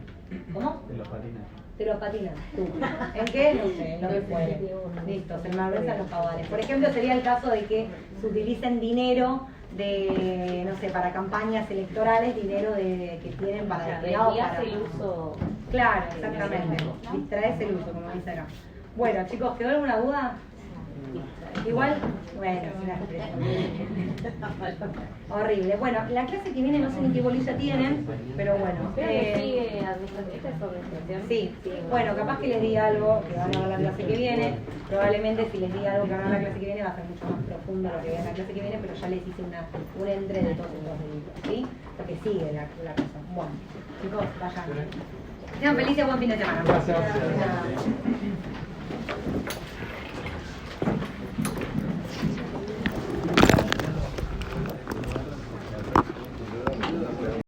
¿Cómo? De los patinas. Te lo patinas tú. ¿En qué? No sé, en lo que fuere. Listo, se malversan los caudales. Por ejemplo, sería el caso de que se utilicen dinero de, no sé, para campañas electorales, dinero que tienen para destinado para el uso. Claro, exactamente. Distraes el uso, como dice acá. Bueno, chicos, ¿quedó alguna duda? Igual, bueno, es una expresión. Horrible. Bueno, la clase que viene no sé ni qué bolilla tienen, pero bueno. Creo que sigue administración. ¿Esta es administración? Sí, bueno, capaz que les diga algo que van a ver la clase que viene. Probablemente si les diga algo que van a ver la clase que viene va a ser mucho más profundo lo que vean la clase que viene, pero ya les hice un entre de todos los delitos, ¿sí? Porque sigue la cosa. Bueno, chicos, vayan. Sean felices, buen fin de semana. Gracias.